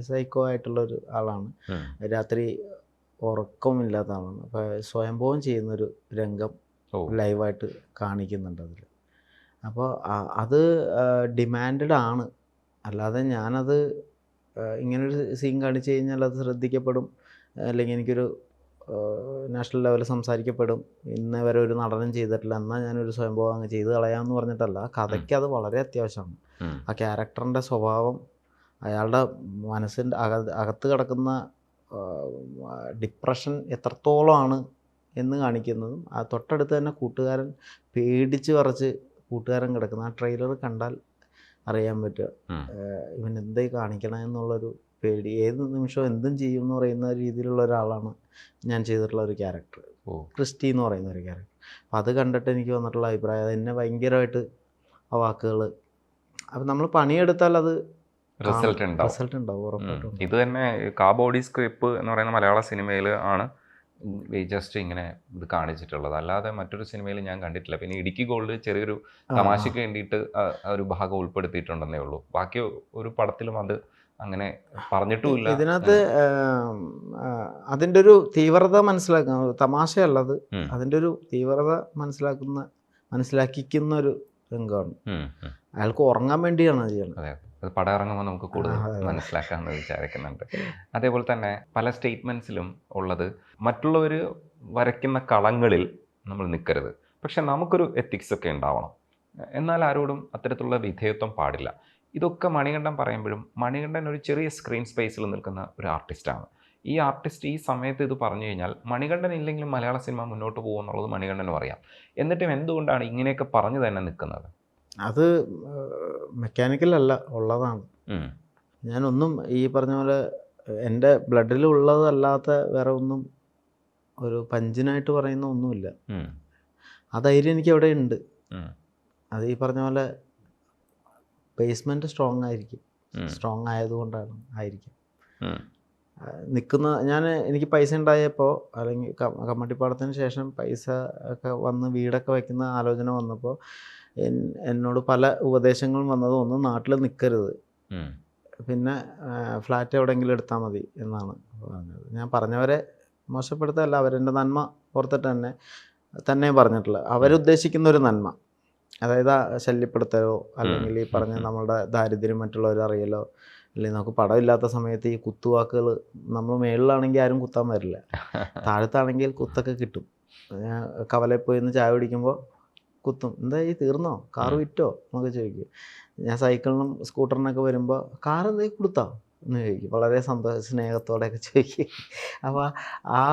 സൈക്കോ ആയിട്ടുള്ളൊരു ആളാണ്, രാത്രി ഉറക്കമില്ലാത്ത ആളാണ്. അപ്പോൾ സ്വയംഭവം ചെയ്യുന്നൊരു രംഗം ലൈവായിട്ട് കാണിക്കുന്നുണ്ട് അതിൽ. അപ്പോൾ അത് ഡിമാൻഡഡ് ആണ്. അല്ലാതെ ഞാനത് ഇങ്ങനൊരു സീൻ കാണിച്ചു കഴിഞ്ഞാൽ അത് ശ്രദ്ധിക്കപ്പെടും, അല്ലെങ്കിൽ എനിക്കൊരു നാഷണൽ ലെവലിൽ സംസാരിക്കപ്പെടും, ഇന്നേ വരെ ഒരു നടനം ചെയ്തിട്ടില്ല, എന്നാൽ ഞാനൊരു സ്വയംഭവം അങ്ങ് ചെയ്ത് കളയാമെന്ന് പറഞ്ഞിട്ടല്ല. കഥയ്ക്ക് അത് വളരെ അത്യാവശ്യമാണ്. ആ ക്യാരക്ടറിൻ്റെ സ്വഭാവം, അയാളുടെ മനസ്സിൻ്റെ അകത്ത് കിടക്കുന്ന ഡിപ്രഷൻ എത്രത്തോളമാണ് എന്ന് കാണിക്കുന്നതും, ആ തൊട്ടടുത്ത് തന്നെ കൂട്ടുകാരൻ പേടിച്ച് വിറച്ച് കൂട്ടുകാരൻ കിടക്കുന്ന ആ ട്രെയിലർ കണ്ടാൽ അറിയാൻ പറ്റുക ഇവൻ എന്തായി കാണിക്കണം എന്നുള്ളൊരു പേടി, ഏത് നിമിഷവും എന്തും ചെയ്യും എന്ന് പറയുന്ന രീതിയിലുള്ള ഒരാളാണ് ഞാൻ ചെയ്തിട്ടുള്ള ഒരു ക്യാരക്ടർ, ക്രിസ്റ്റി എന്ന് പറയുന്ന ഒരു ക്യാരക്ടർ. അപ്പം അത് കണ്ടിട്ട് എനിക്ക് വന്നിട്ടുള്ള അഭിപ്രായം, അത് എന്നെ ഭയങ്കരമായിട്ട് ആ വാക്കുകൾ, അപ്പം നമ്മൾ പണിയെടുത്താൽ അത് റിസൾട്ട് ഉണ്ടാവും ഉറപ്പായിട്ടും. ഇത് തന്നെ കാബോഡി സ്ക്രിപ്പ് എന്ന് പറയുന്ന മലയാള സിനിമയിൽ ആണ് ജസ്റ്റ് ഇങ്ങനെ ഇത് കാണിച്ചിട്ടുള്ളത്, അല്ലാതെ മറ്റൊരു സിനിമയിൽ ഞാൻ കണ്ടിട്ടില്ല. പിന്നെ ഇടുക്കി ഗോൾഡ് ചെറിയൊരു തമാശയ്ക്ക് വേണ്ടിയിട്ട് ഒരു ഭാഗം ഉൾപ്പെടുത്തിയിട്ടുണ്ടെന്നേ ഉള്ളൂ. ബാക്കി ഒരു പടത്തിലും അത് അങ്ങനെ പറഞ്ഞിട്ടുമില്ല. ഇതിനകത്ത് അതിൻ്റെ ഒരു തീവ്രത മനസ്സിലാക്കുന്ന, തമാശയല്ലത്, അതിൻ്റെ ഒരു തീവ്രത മനസ്സിലാക്കിക്കുന്ന ഒരു രംഗമാണ്. അയാൾക്ക് ഉറങ്ങാൻ വേണ്ടിയാണ് ചെയ്യുന്നത്. അതെ, അത് പടം ഇറങ്ങുമ്പോൾ നമുക്ക് കൂടുതൽ മനസ്സിലാക്കാമെന്ന് വിചാരിക്കുന്നുണ്ട്. അതേപോലെ തന്നെ പല സ്റ്റേറ്റ്മെൻറ്റ്സിലും ഉള്ളത്, മറ്റുള്ളവർ വരയ്ക്കുന്ന കളങ്ങളിൽ നമ്മൾ നിൽക്കരുത്, പക്ഷെ നമുക്കൊരു എത്തിക്സ് ഒക്കെ ഉണ്ടാവണം, എന്നാൽ ആരോടും അത്തരത്തിലുള്ള വിധേയത്വം പാടില്ല. ഇതൊക്കെ മണികണ്ഠൻ പറയുമ്പോഴും മണികണ്ഠൻ ഒരു ചെറിയ സ്ക്രീൻ സ്പേസിൽ നിൽക്കുന്ന ഒരു ആർട്ടിസ്റ്റാണ്. ഈ ആർട്ടിസ്റ്റ് ഈ സമയത്ത് ഇത് പറഞ്ഞു കഴിഞ്ഞാൽ മണികണ്ഠൻ ഇല്ലെങ്കിലും മലയാള സിനിമ മുന്നോട്ട് പോകുമെന്നുള്ളത് മണികണ്ഠനും അറിയാം. എന്നിട്ടും എന്തുകൊണ്ടാണ് ഇങ്ങനെയൊക്കെ പറഞ്ഞു തന്നെ നിൽക്കുന്നത്? അത് മെക്കാനിക്കലല്ല, ഉള്ളതാണ്. ഞാനൊന്നും ഈ പറഞ്ഞ പോലെ എൻ്റെ ബ്ലഡിലുള്ളതല്ലാത്ത വേറെ ഒന്നും ഒരു പഞ്ചിനായിട്ട് പറയുന്ന ഒന്നുമില്ല. ആ ധൈര്യം എനിക്ക് അവിടെ ഉണ്ട്. അത് ഈ പറഞ്ഞ പോലെ ബേസ്മെൻറ്റ് സ്ട്രോങ് ആയിരിക്കും, സ്ട്രോങ് ആയിരിക്കും നിൽക്കുന്ന. എനിക്ക് പൈസ ഉണ്ടായപ്പോൾ, അല്ലെങ്കിൽ കമ്മട്ടിപ്പാടത്തിന് ശേഷം പൈസ ഒക്കെ വന്ന് വീടൊക്കെ വയ്ക്കുന്ന ആലോചന വന്നപ്പോൾ എന്നോട് പല ഉപദേശങ്ങളും വന്നത്, ഒന്ന് നാട്ടിൽ നിൽക്കരുത്, പിന്നെ ഫ്ലാറ്റ് എവിടെയെങ്കിലും എടുത്താൽ മതി എന്നാണ് പറഞ്ഞത്. ഞാൻ പറഞ്ഞവരെ മോശപ്പെടുത്തല്ല, അവരെൻ്റെ നന്മ ഓർത്തിട്ട് തന്നെ പറഞ്ഞിട്ടുള്ള, അവരുദ്ദേശിക്കുന്ന ഒരു നന്മ, അതായത് ശല്യപ്പെടുത്തലോ അല്ലെങ്കിൽ ഈ പറഞ്ഞ നമ്മളുടെ ദാരിദ്ര്യം മറ്റുള്ളവരറിയലോ, അല്ലെങ്കിൽ നമുക്ക് പടമില്ലാത്ത സമയത്ത് ഈ കുത്തുവാക്കുകൾ, നമ്മൾ മേളിലാണെങ്കിൽ ആരും കുത്താൻ വരില്ല, താഴത്താണെങ്കിൽ കുത്തൊക്കെ കിട്ടും. ഞാൻ കവലയിൽ പോയി നിന്ന് ചായ കുടിക്കുമ്പോൾ കുത്തും, എന്താ ഈ തീർന്നോ, കാറ് വിറ്റോ എന്നൊക്കെ ചോദിക്കും. ഞാൻ സൈക്കിളിനും സ്കൂട്ടറിനൊക്കെ വരുമ്പോൾ കാർ എന്താ കൊടുത്തോ എന്ന് ചോദിക്കും, വളരെ സ്നേഹത്തോടെയൊക്കെ ചോദിക്കും. അപ്പോൾ ആ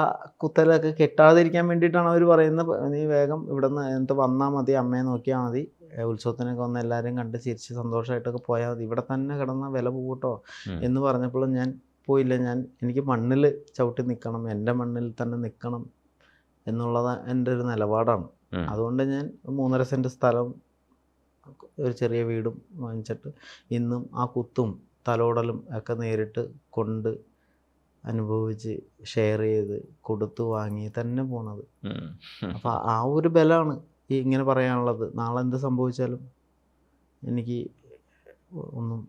കുത്തലൊക്കെ കെട്ടാതിരിക്കാൻ വേണ്ടിയിട്ടാണ് അവർ പറയുന്നത്, നീ വേഗം ഇവിടെ നിന്ന് എന്നിട്ട് വന്നാൽ മതി, അമ്മയെ നോക്കിയാൽ മതി, ഉത്സവത്തിനൊക്കെ വന്ന് എല്ലാവരെയും കണ്ട് ചിരിച്ച് സന്തോഷമായിട്ടൊക്കെ പോയാൽ മതി, ഇവിടെ തന്നെ കിടന്ന വില പോകട്ടോ എന്ന് പറഞ്ഞപ്പോഴും ഞാൻ പോയില്ല. എനിക്ക് മണ്ണിൽ ചവിട്ടി നിൽക്കണം, എൻ്റെ മണ്ണിൽ തന്നെ നിൽക്കണം എന്നുള്ളത് എൻ്റെ ഒരു നിലപാടാണ്. അതുകൊണ്ട് ഞാൻ 3.5 സെൻറ്റ് സ്ഥലം ഒരു ചെറിയ വീടും വാങ്ങിച്ചിട്ട് ഇന്നും ആ കുത്തും തലോടലും ഒക്കെ നേരിട്ട് കൊണ്ട് അനുഭവിച്ച് ഷെയർ ചെയ്ത് കൊടുത്തു വാങ്ങി തന്നെ പോണത്. അപ്പോൾ ആ ഒരു ബലമാണ് ഈ ഇങ്ങനെ പറയാനുള്ളത്. നാളെ എന്ത് സംഭവിച്ചാലും എനിക്ക് ഒന്നും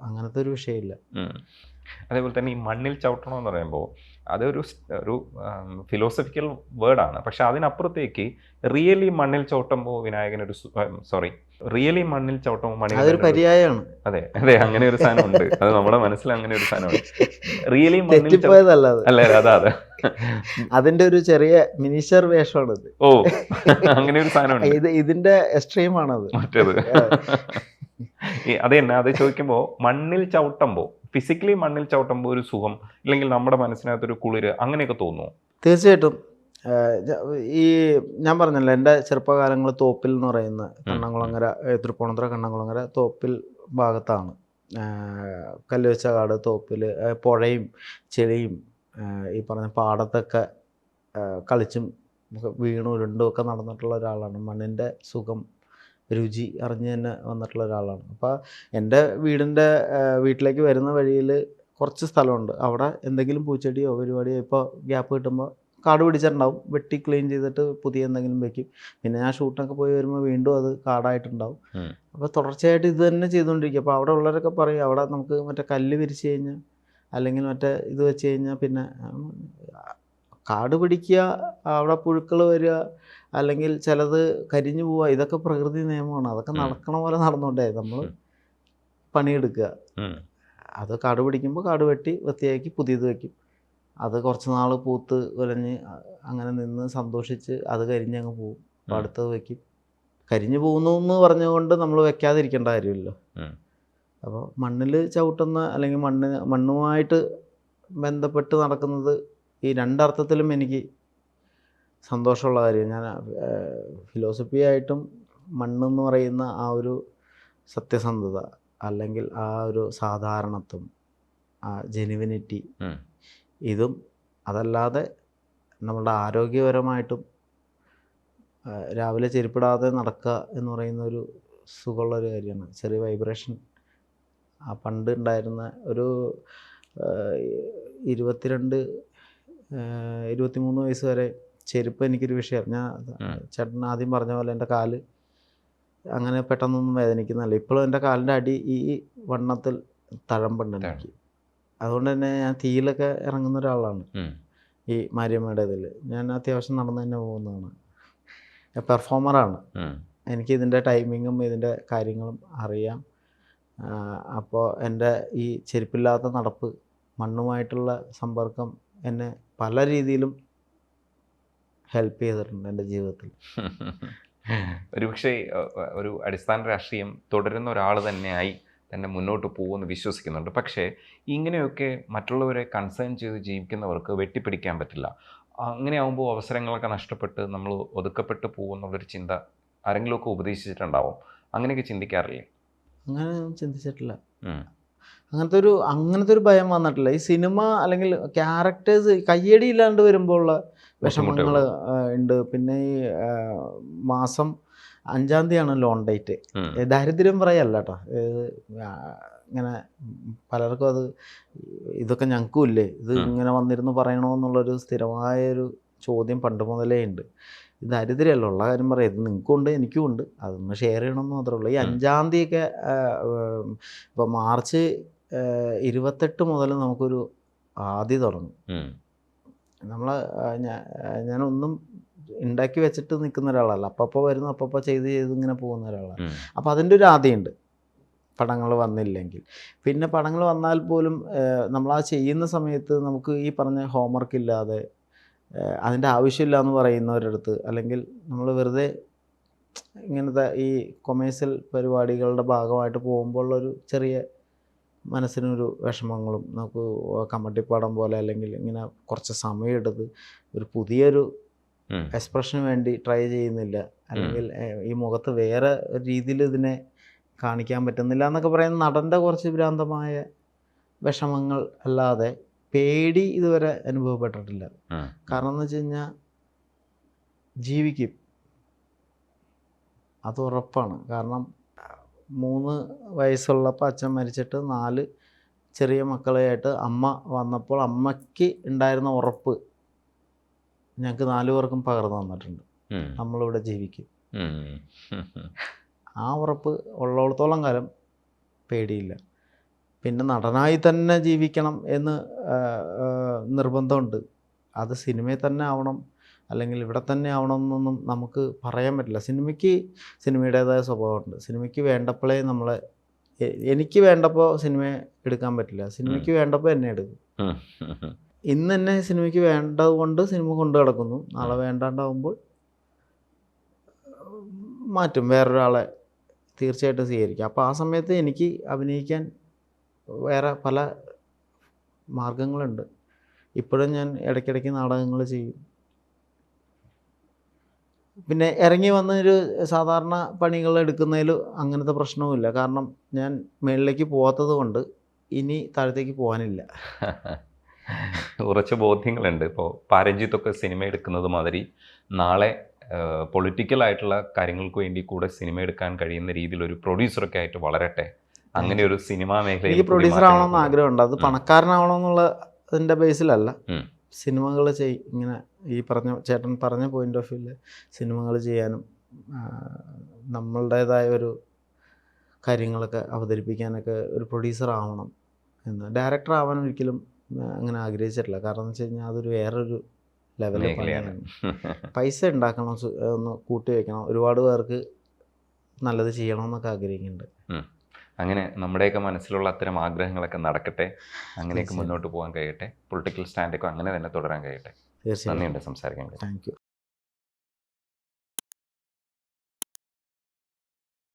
അങ്ങനത്തെ ഒരു വിഷയമില്ല. അതേപോലെ തന്നെ ഈ മണ്ണിൽ ചവിട്ടണമെന്ന് പറയുമ്പോൾ അതൊരു ഫിലോസഫിക്കൽ വേർഡാണ്. പക്ഷെ അതിനപ്പുറത്തേക്ക് റിയലി മണ്ണിൽ ചവിട്ടുമ്പോൾ വിനായകനൊരു റിയലി മണ്ണിൽ ചവിട്ടുമ്പോൾ അതൊരു പര്യായമാണ്. അതെ അതെ, അങ്ങനെ ഒരു സാധനം ഉണ്ട്. അത് നമ്മുടെ മനസ്സിൽ അങ്ങനെ ഒരു സാധനമാണ്. റിയലി മണ്ണിൽ തെറ്റിപ്പോയതല്ല അല്ലേ? അതെ അതിന്റെ ഒരു ചെറിയ മിനിച്ചർ വേഷമാണത്. ഓ, അങ്ങനെ ഒരു സാധനം ഇതിന്റെ എക്സ്ട്രീമാണത് മറ്റേത്. അത് തന്നെ, അത് ചോദിക്കുമ്പോൾ മണ്ണിൽ ചവിട്ടുമ്പോൾ ഫിസിക്കലി മണ്ണിൽ ചവിട്ടുമ്പോൾ ഒരു സുഖം, അല്ലെങ്കിൽ നമ്മുടെ മനസ്സിനകത്തൊരു കുളിര് അങ്ങനെയൊക്കെ തോന്നുമോ? തീർച്ചയായിട്ടും. ഈ ഞാൻ പറഞ്ഞല്ലോ, എൻ്റെ ചെറുപ്പകാലങ്ങൾ തോപ്പിൽ എന്ന് പറയുന്ന കണ്ണംകുളങ്ങര, തൃപ്പൂണിത്തുറ കണ്ണംകുളങ്ങര തോപ്പിൽ ഭാഗത്താണ്. കല്ലുവെച്ച കാട്, തോപ്പിൽ പുഴയും ചെളിയും ഈ പറഞ്ഞ പാടത്തൊക്കെ കളിച്ചും വീണും ഉരുണ്ടും ഒക്കെ നടന്നിട്ടുള്ള ഒരാളാണ്. മണ്ണിൻ്റെ സുഖം രുചി അറിഞ്ഞ് തന്നെ വന്നിട്ടുള്ള ഒരാളാണ്. അപ്പോൾ എൻ്റെ വീട്ടിലേക്ക് വരുന്ന വഴിയിൽ കുറച്ച് സ്ഥലമുണ്ട്. അവിടെ എന്തെങ്കിലും പൂച്ചെടിയോ പരിപാടിയോ ഇപ്പോൾ ഗ്യാപ്പ് കിട്ടുമ്പോൾ കാട് പിടിച്ചിട്ടുണ്ടാവും. വെട്ടി ക്ലീൻ ചെയ്തിട്ട് പുതിയ എന്തെങ്കിലും വെക്കും. പിന്നെ ഞാൻ ഷൂട്ടിനൊക്കെ പോയി വരുമ്പോൾ വീണ്ടും അത് കാടായിട്ടുണ്ടാവും. അപ്പോൾ തുടർച്ചയായിട്ട് ഇത് തന്നെ ചെയ്തുകൊണ്ടിരിക്കും. അപ്പോൾ അവിടെ ഉള്ളവരൊക്കെ പറയും, അവിടെ നമുക്ക് മറ്റേ കല്ല് വിരിച്ച് കഴിഞ്ഞാൽ അല്ലെങ്കിൽ മറ്റേ ഇത് വെച്ച് കഴിഞ്ഞാൽ പിന്നെ കാട് പിടിക്കുക, അവിടെ പുഴുക്കൾ വരിക, അല്ലെങ്കിൽ ചിലത് കരിഞ്ഞു പോവുക, ഇതൊക്കെ പ്രകൃതി നിയമമാണ്. അതൊക്കെ നടക്കണ പോലെ നടന്നുകൊണ്ടേ നമ്മൾ പണിയെടുക്കുക. അത് കാട് പിടിക്കുമ്പോൾ കാട് വെട്ടി വൃത്തിയാക്കി പുതിയത് വയ്ക്കും. അത് കുറച്ച് നാൾ പൂത്ത് ഉലഞ്ഞ് അങ്ങനെ നിന്ന് സന്തോഷിച്ച് അത് കരിഞ്ഞങ്ങ് പോവും. അപ്പോൾ അടുത്തത് വയ്ക്കും. കരിഞ്ഞു പോകുന്നു എന്ന് പറഞ്ഞുകൊണ്ട് നമ്മൾ വെക്കാതിരിക്കേണ്ട കാര്യമില്ലല്ലോ. അപ്പോൾ മണ്ണിൽ ചവിട്ടുന്ന അല്ലെങ്കിൽ മണ്ണുമായിട്ട് ബന്ധപ്പെട്ട് നടക്കുന്നത് ഈ രണ്ടർത്ഥത്തിലും എനിക്ക് സന്തോഷമുള്ള കാര്യം. ഞാൻ ഫിലോസഫിയായിട്ടും മണ്ണെന്ന് പറയുന്ന ആ ഒരു സത്യസന്ധത, അല്ലെങ്കിൽ ആ ഒരു സാധാരണത്വം, ആ ജെനുവിനിറ്റി, ഇതും അതല്ലാതെ നമ്മളുടെ ആരോഗ്യപരമായിട്ടും രാവിലെ ചെരുപ്പിടാതെ നടക്കുക എന്ന് പറയുന്ന ഒരു സുഖമുള്ളൊരു കാര്യമാണ്. ചെറിയ വൈബ്രേഷൻ. ആ പണ്ട് ഉണ്ടായിരുന്ന ഒരു 23 വയസ്സ് വരെ ചെരുപ്പ് എനിക്കൊരു വിഷയമാണ്. ഞാൻ ചേട്ടൻ ആദ്യം പറഞ്ഞ പോലെ എൻ്റെ കാല് അങ്ങനെ പെട്ടെന്നൊന്നും വേദനിക്കുന്നതല്ല. ഇപ്പോഴും എൻ്റെ കാലിൻ്റെ അടി ഈ വണ്ണത്തിൽ തഴമ്പുണ്ട് എനിക്ക്. അതുകൊണ്ട് തന്നെ ഞാൻ തീയിലൊക്കെ ഇറങ്ങുന്ന ഒരാളാണ്. ഈ മാരിയമ്മയുടെ ഇതിൽ ഞാൻ അത്യാവശ്യം നടന്നു തന്നെ പോകുന്നതാണ്. പെർഫോമറാണ്. എനിക്ക് ഇതിൻ്റെ ടൈമിങ്ങും ഇതിൻ്റെ കാര്യങ്ങളും അറിയാം. അപ്പോൾ എൻ്റെ ഈ ചെരുപ്പില്ലാത്ത നടപ്പ്, മണ്ണുമായിട്ടുള്ള സമ്പർക്കം എന്നെ പല രീതിയിലും ഹെൽപ്പ് ചെയ്തിട്ടുണ്ട് എൻ്റെ ജീവിതത്തിൽ. ഒരുപക്ഷെ ഒരു അടിസ്ഥാന രാഷ്ട്രീയം തുടരുന്ന ഒരാൾ തന്നെയായി തന്നെ മുന്നോട്ട് പോകുമെന്ന് വിശ്വസിക്കുന്നുണ്ട്. പക്ഷേ ഇങ്ങനെയൊക്കെ മറ്റുള്ളവരെ കൺസേൺ ചെയ്ത് ജീവിക്കുന്നവർക്ക് വെട്ടിപ്പിടിക്കാൻ പറ്റില്ല. അങ്ങനെയാകുമ്പോൾ അവസരങ്ങളൊക്കെ നഷ്ടപ്പെട്ട് നമ്മൾ ഒതുക്കപ്പെട്ട് പോകുമെന്നുള്ളൊരു ചിന്ത ആരെങ്കിലുമൊക്കെ ഉപദേശിച്ചിട്ടുണ്ടാവും. അങ്ങനെയൊക്കെ ചിന്തിക്കാറില്ലേ? അങ്ങനെ ചിന്തിച്ചിട്ടില്ല. അങ്ങനത്തെ ഒരു ഭയം വന്നിട്ടില്ല. ഈ സിനിമ അല്ലെങ്കിൽ ക്യാരക്ടേഴ്സ് കയ്യടി ഇല്ലാണ്ട് വരുമ്പോൾ ഉള്ള വിഷമങ്ങൾ ഉണ്ട്. പിന്നെ ഈ മാസം 5-ാം തീയതിയാണ് ലോൺ ഡേറ്റ്. ദാരിദ്ര്യം പറയല്ല കേട്ടോ. ഇങ്ങനെ പലർക്കും അത് ഇതൊക്കെ ഞങ്ങൾക്കും ഇല്ലേ, ഇത് ഇങ്ങനെ വന്നിരുന്ന് പറയണമെന്നുള്ളൊരു സ്ഥിരമായൊരു ചോദ്യം പണ്ട് മുതലേ ഉണ്ട്. ഇത് ദാരിദ്ര്യമല്ല, ഉള്ള കാര്യം പറയാം. ഇത് നിങ്ങൾക്കും ഉണ്ട് എനിക്കും ഉണ്ട്, അതൊന്ന് ഷെയർ ചെയ്യണമെന്ന് മാത്രമേ ഉള്ളൂ. ഈ 5-ാം തീയതിയൊക്കെ ഇപ്പോൾ മാർച്ച് 28 മുതൽ നമുക്കൊരു ആദ്യം തുടങ്ങും. ഞാനൊന്നും ഉണ്ടാക്കി വെച്ചിട്ട് നിൽക്കുന്ന ഒരാളല്ല. അപ്പോൾ വരുന്നു, അപ്പോൾ ചെയ്ത് ഇങ്ങനെ പോകുന്ന ഒരാളാണ്. അപ്പോൾ അതിൻ്റെ ഒരു ആദ്യമുണ്ട് പടങ്ങൾ വന്നില്ലെങ്കിൽ. പിന്നെ പടങ്ങൾ വന്നാൽ പോലും നമ്മളാ ചെയ്യുന്ന സമയത്ത് നമുക്ക് ഈ പറഞ്ഞ ഹോംവർക്ക് ഇല്ലാതെ അതിൻ്റെ ആവശ്യമില്ല എന്ന് പറയുന്നവരടുത്ത്, അല്ലെങ്കിൽ നമ്മൾ വെറുതെ ഇങ്ങനത്തെ ഈ കൊമേഴ്സ്യൽ പരിപാടികളുടെ ഭാഗമായിട്ട് പോകുമ്പോഴുള്ളൊരു ചെറിയ മനസ്സിനൊരു വിഷമങ്ങളും, നമുക്ക് കമ്മട്ടിപ്പാടം പോലെ അല്ലെങ്കിൽ ഇങ്ങനെ കുറച്ച് സമയമെടുത്ത് ഒരു പുതിയൊരു എക്സ്പ്രഷന് വേണ്ടി ട്രൈ ചെയ്യുന്നില്ല, അല്ലെങ്കിൽ ഈ മുഖത്ത് വേറെ രീതിയിൽ ഇതിനെ കാണിക്കാൻ പറ്റുന്നില്ല എന്നൊക്കെ പറയുന്ന നടൻ്റെ കുറച്ച് ഭ്രാന്തമായ വിഷമങ്ങൾ അല്ലാതെ പേടി ഇതുവരെ അനുഭവപ്പെട്ടിട്ടില്ല. കാരണം എന്ന് വെച്ച് കഴിഞ്ഞാൽ ജീവിക്കും, അത് ഉറപ്പാണ്. കാരണം 3 വയസ്സുള്ളപ്പോൾ അച്ഛൻ മരിച്ചിട്ട് 4 ചെറിയ മക്കളെയായിട്ട് അമ്മ വന്നപ്പോൾ അമ്മയ്ക്ക് ഉണ്ടായിരുന്ന ഉറപ്പ് ഞങ്ങൾക്ക് 4 പേർക്കും പകർന്നു തന്നിട്ടുണ്ട്. നമ്മളിവിടെ ജീവിക്കും. ആ ഉറപ്പ് ഉള്ളിടത്തോളം കാലം പേടിയില്ല. പിന്നെ നടനായി തന്നെ ജീവിക്കണം എന്ന് നിർബന്ധമുണ്ട്. അത് സിനിമയിൽ തന്നെ ആവണം അല്ലെങ്കിൽ ഇവിടെ തന്നെ ആവണം എന്നൊന്നും നമുക്ക് പറയാൻ പറ്റില്ല. സിനിമയ്ക്ക് സിനിമയുടേതായ സ്വഭാവമുണ്ട്. സിനിമയ്ക്ക് വേണ്ടപ്പോഴേ നമ്മളെ എനിക്ക് വേണ്ടപ്പോൾ സിനിമ എടുക്കാൻ പറ്റില്ല, സിനിമയ്ക്ക് വേണ്ടപ്പോൾ എന്നെ എടുക്കും. ഇന്ന് എന്നെ സിനിമയ്ക്ക് വേണ്ടത് കൊണ്ട് സിനിമ കൊണ്ടു കിടക്കുന്നു, നാളെ വേണ്ടാണ്ടാവുമ്പോൾ മാറ്റും, വേറൊരാളെ തീർച്ചയായിട്ടും സ്വീകരിക്കും. അപ്പോൾ ആ സമയത്ത് എനിക്ക് അഭിനയിക്കാൻ വേറെ പല മാർഗങ്ങളുണ്ട്. ഇപ്പോഴും ഞാൻ ഇടയ്ക്കിടയ്ക്ക് നാടകങ്ങൾ ചെയ്യും. പിന്നെ ഇറങ്ങി വന്നൊരു സാധാരണ പണികൾ എടുക്കുന്നതിൽ അങ്ങനത്തെ പ്രശ്നവുമില്ല. കാരണം ഞാൻ മുകളിലേക്ക് പോകാത്തത് കൊണ്ട് ഇനി താഴത്തേക്ക് പോകാനില്ല. കുറച്ച് ബോധ്യങ്ങളുണ്ട്. ഇപ്പോൾ പാരഞ്ജിത്തൊക്കെ സിനിമ എടുക്കുന്നത് മാതിരി നാളെ പൊളിറ്റിക്കലായിട്ടുള്ള കാര്യങ്ങൾക്ക് വേണ്ടി കൂടെ സിനിമ എടുക്കാൻ കഴിയുന്ന രീതിയിൽ ഒരു പ്രൊഡ്യൂസറൊക്കെ ആയിട്ട് വളരട്ടെ. അങ്ങനെ ഒരു സിനിമാ മേഖലയിൽ എനിക്ക് പ്രൊഡ്യൂസർ ആവണമെന്ന് ആഗ്രഹമുണ്ട്. അത് പണക്കാരനാവണമെന്നുള്ള അതിൻ്റെ ബേസിലല്ല. സിനിമകൾ ഇങ്ങനെ ഈ ചേട്ടൻ പറഞ്ഞ പോയിന്റ് ഓഫ് വ്യൂവിൽ സിനിമകൾ ചെയ്യാനും നമ്മളുടേതായ ഒരു കാര്യങ്ങളൊക്കെ അവതരിപ്പിക്കാനൊക്കെ ഒരു പ്രൊഡ്യൂസർ ആവണം എന്ന്. ഡയറക്ടർ ആവാൻ ഒരിക്കലും അങ്ങനെ ആഗ്രഹിച്ചിട്ടില്ല. കാരണം എന്ന് വെച്ച് കഴിഞ്ഞാൽ അതൊരു വേറൊരു ലെവലിൽ പണിയാണ്. പൈസ ഉണ്ടാക്കണം, ഒന്ന് കൂട്ടി വയ്ക്കണം, ഒരുപാട് പേർക്ക് നല്ലത് ചെയ്യണമെന്നൊക്കെ ആഗ്രഹിക്കുന്നുണ്ട്. അങ്ങനെ നമ്മുടെയൊക്കെ മനസ്സിലുള്ള അത്തരം ആഗ്രഹങ്ങളൊക്കെ നടക്കട്ടെ, അങ്ങനെയൊക്കെ മുന്നോട്ട് പോകാൻ കഴിയട്ടെ, പൊളിറ്റിക്കൽ സ്റ്റാൻഡൊക്കെ അങ്ങനെ തന്നെ തുടരാൻ കഴിയട്ടെ. നന്ദിയുണ്ട് സംസാരിക്കാൻ. Thank you.